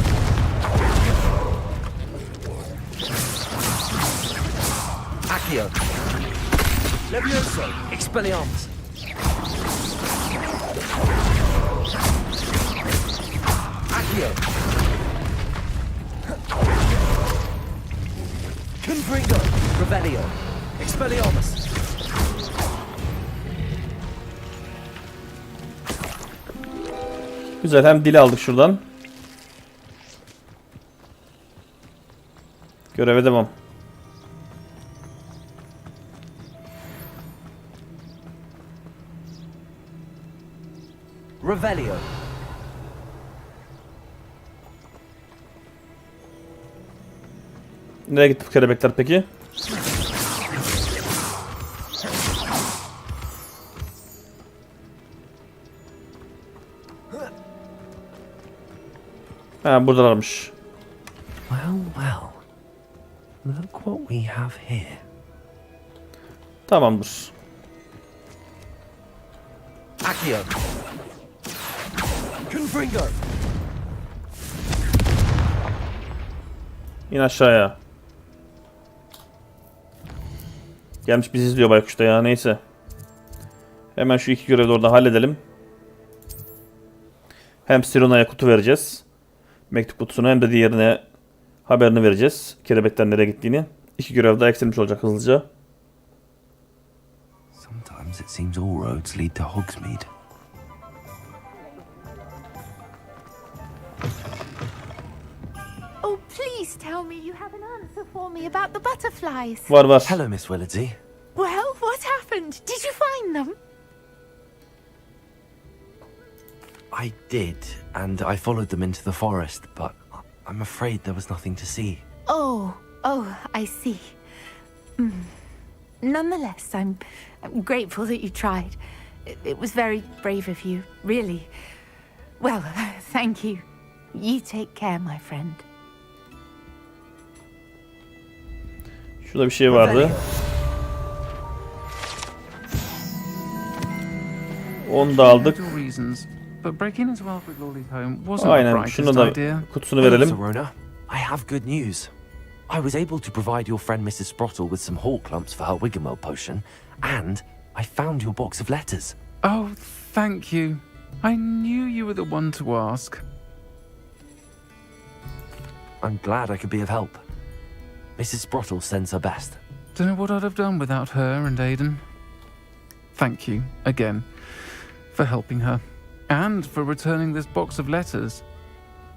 [SPEAKER 18] Accio! Levioso! Expelliarmus! Accio! Confringo. Revelio. Expelliarmus.
[SPEAKER 1] Güzel, hem dili aldık şuradan. Göreve devam.
[SPEAKER 18] Revelio.
[SPEAKER 1] Nereye gitti bu kelebekler peki? Ha, buradalarmış.
[SPEAKER 2] Well, well. Look what we have here.
[SPEAKER 1] Tamamdır.
[SPEAKER 18] Accio. Confringo.
[SPEAKER 1] İn aşağıya. Gelmiş bizi izliyor baykuş da ya, neyse. Hemen şu iki görevi de orada halledelim. Hem Sirona'ya kutu vereceğiz. Mektup kutusunu, hem de diğerine haberini vereceğiz. Kelebekten nereye gittiğini. İki görev daha eksilmiş olacak hızlıca.
[SPEAKER 2] Sometimes it seems all roads lead to Hogsmeade.
[SPEAKER 19] Oh, please tell me you have an answer for me about the butterflies.
[SPEAKER 1] Var var.
[SPEAKER 2] Hello, Miss Willardsey.
[SPEAKER 19] Well, what happened? Did you find them?
[SPEAKER 2] I did, and I followed them into the forest, but I'm afraid there was nothing to see.
[SPEAKER 19] Oh, I see. Nonetheless, I'm grateful that you tried. It was very brave of you, really. Well, thank you. You take care, my friend.
[SPEAKER 1] Şurada bir şey vardı. Onu da aldık. Aynen, şunu da kutusunu verelim.
[SPEAKER 2] Rona, I have good news. I was able to provide your friend Mrs. Sprottle with some hawk clumps for her Wiggenweld potion, and I found your box of letters.
[SPEAKER 20] Oh, thank you. I knew you were the one to ask.
[SPEAKER 2] I'm glad I could be of help. Mrs. Sprottle sends her best.
[SPEAKER 20] Don't know what I'd have done without her and Aidan. Thank you, again, for helping her, and for returning this box of letters.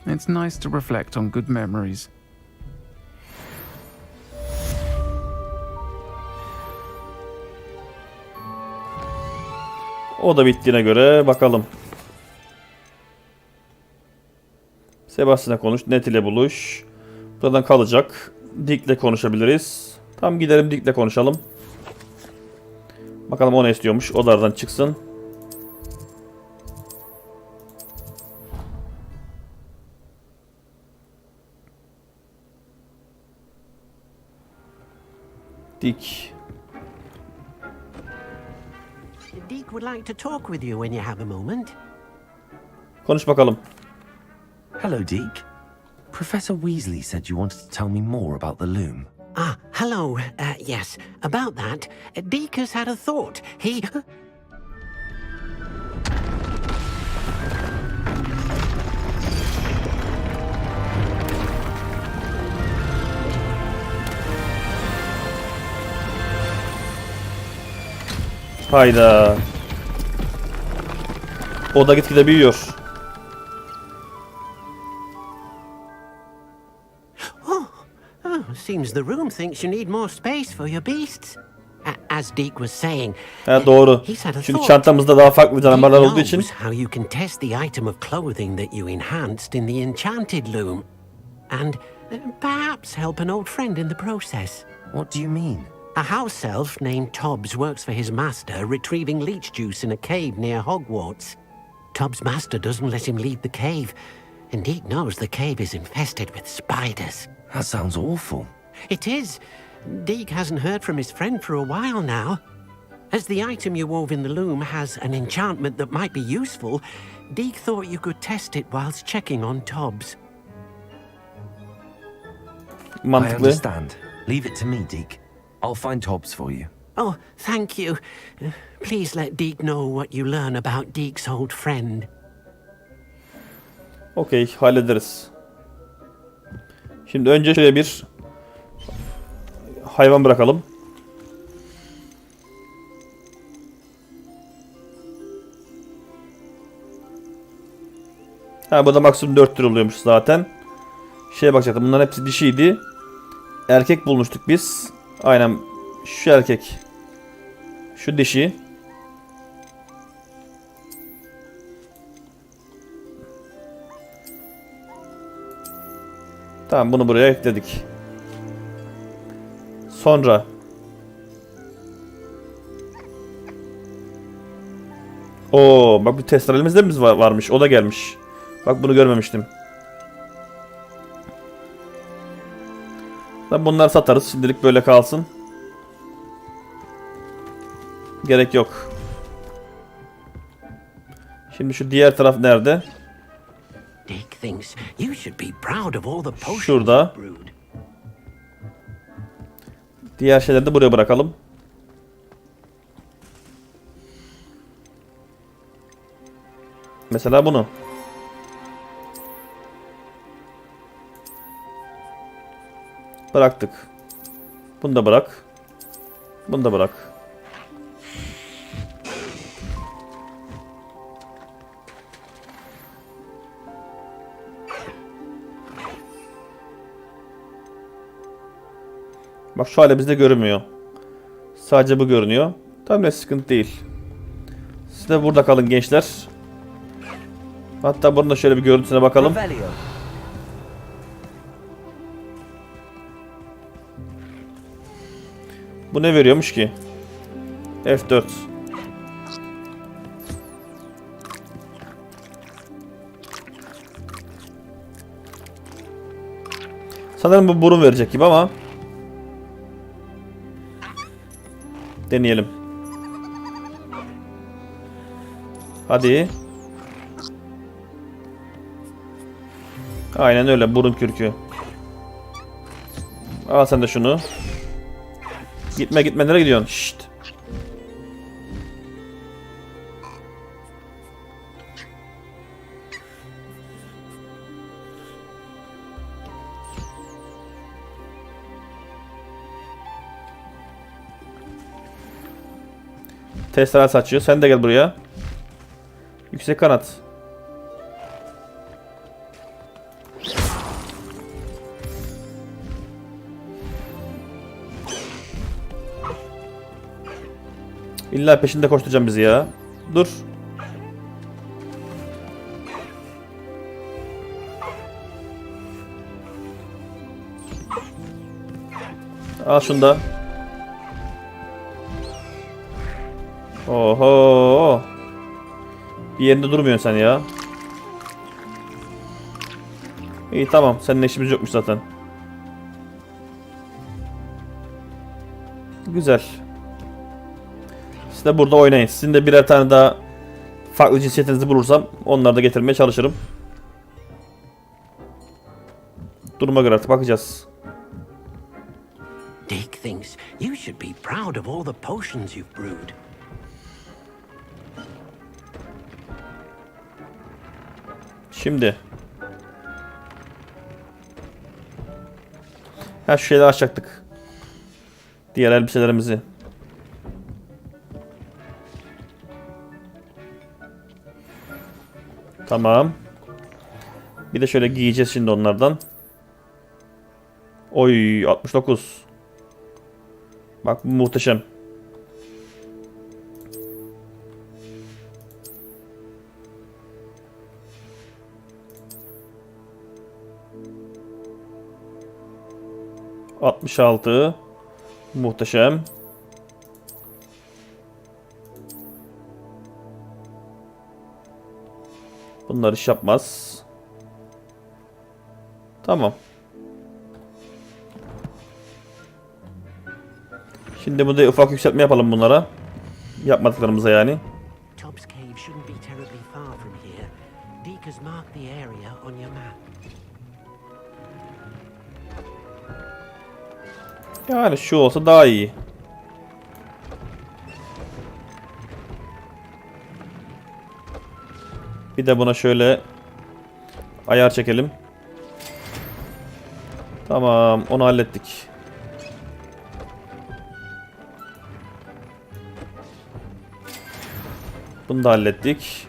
[SPEAKER 20] It's nice to reflect on good memories.
[SPEAKER 1] O da bittiğine göre bakalım. Sebastian'la konuş, Net ile buluş. Buradan kalacak. Dick'le konuşabiliriz. Tam gidelim Dick'le konuşalım. Bakalım o ne istiyormuş. Odalardan çıksın. Dick.
[SPEAKER 6] Dick would like to talk with you when you have a moment.
[SPEAKER 1] Konuş bakalım.
[SPEAKER 2] Hello, Deke. Professor Weasley said you wanted to tell me more about the loom.
[SPEAKER 6] Ah, hello. Yes, about that. Dick has had a thought. He...
[SPEAKER 1] Hayda. O da gitgide büyüyor.
[SPEAKER 6] Seems the room thinks you need more space for your beasts. As Deke was saying.
[SPEAKER 1] Ha, doğru. Çünkü çantamızda daha farklı canavarlar olduğu için.
[SPEAKER 6] How you can test the item of clothing that you enhanced in the enchanted loom, and perhaps help an old friend in the process.
[SPEAKER 2] What do you mean?
[SPEAKER 6] A house elf named Tobbs works for his master, retrieving leech juice in a cave near Hogwarts. Tobbs' master doesn't let him leave the cave, and Deke knows the cave is infested with spiders.
[SPEAKER 2] That sounds awful.
[SPEAKER 6] It is. Deke hasn't heard from his friend for a while now. As the item you wove in the loom has an enchantment that might be useful, Deke thought you could test it whilst checking on Tobbs.
[SPEAKER 2] I understand. Leave it to me, Deke. I'll find Tobbs for you.
[SPEAKER 6] Oh, thank you. Please let Deke know what you learn about Deke's old friend.
[SPEAKER 1] Okey, hallederiz. Şimdi önce şöyle bir hayvan bırakalım. Ha, bu da maksimum 4 tür oluyormuş zaten. Şeye bakacaktım. Bunların hepsi dişiydi. Erkek bulmuştuk biz. Aynen şu erkek. Şu dişi. Tamam, bunu buraya ekledik. Sonra bak bir testerelimizde mi varmış? O da gelmiş. Bak, bunu görmemiştim. Bunları satarız. Şimdilik böyle kalsın. Gerek yok. Şimdi şu diğer taraf nerede? Şurada. Diğer şeyleri de buraya bırakalım. Mesela bunu. Bıraktık. Bunu da bırak. Bunu da bırak. Bak, şu hale bizde görünmüyor. Sadece bu görünüyor. Tabii ne, sıkıntı değil. Siz de burada kalın gençler. Hatta bunun da şöyle bir görüntüsüne bakalım. Bu ne veriyormuş ki? F4. Sanırım bu burun verecek gibi ama deneyelim. Hadi. Aynen öyle, burun kürkü. Al sen de şunu. Gitme gitme, nereye gidiyorsun? Şşt. Testere saçıyor. Sen de gel buraya. Yüksek kanat. İlla peşinde koşturacağım bizi ya. Dur. Al şunu da. Oho. Bir yerinde durmuyorsun sen ya. İyi, tamam. Seninle işimiz yokmuş zaten. Güzel. Siz de burada oynayın. Sizin de birer tane daha farklı cinsiyetinizi bulursam onları da getirmeye çalışırım. Duruma göre artık bakacağız.
[SPEAKER 6] Dick thinks you should be proud of all the potions you've brewed.
[SPEAKER 1] Şimdi. Şu şeyleri açacaktık. Diğer elbiselerimizi. Tamam. Bir de şöyle giyeceğiz şimdi onlardan. Oy, 69. Bak, bu muhteşem. ...66... Muhteşem. Bunlar iş yapmaz. Tamam. Şimdi burada ufak yükseltme yapalım bunlara. Yapmadıklarımıza yani. Yani şu olsa daha iyi. Bir de buna şöyle ayar çekelim. Tamam, onu hallettik. Bunu da hallettik.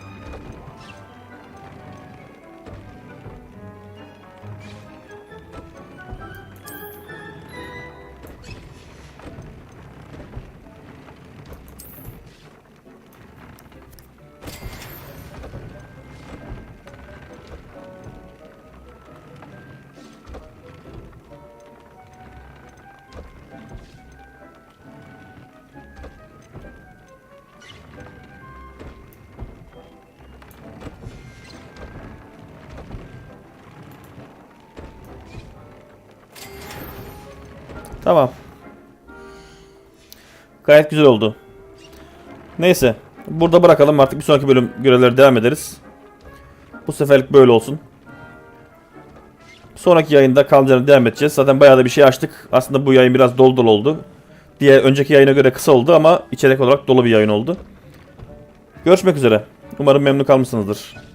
[SPEAKER 1] Tamam. Gayet güzel oldu. Neyse. Burada bırakalım. Artık bir sonraki bölüm görevlere devam ederiz. Bu seferlik böyle olsun. Sonraki yayında kalacağına devam edeceğiz. Zaten bayağı da bir şey açtık. Aslında bu yayın biraz dolu dolu oldu. Diğer önceki yayına göre kısa oldu ama içerik olarak dolu bir yayın oldu. Görüşmek üzere. Umarım memnun kalmışsınızdır.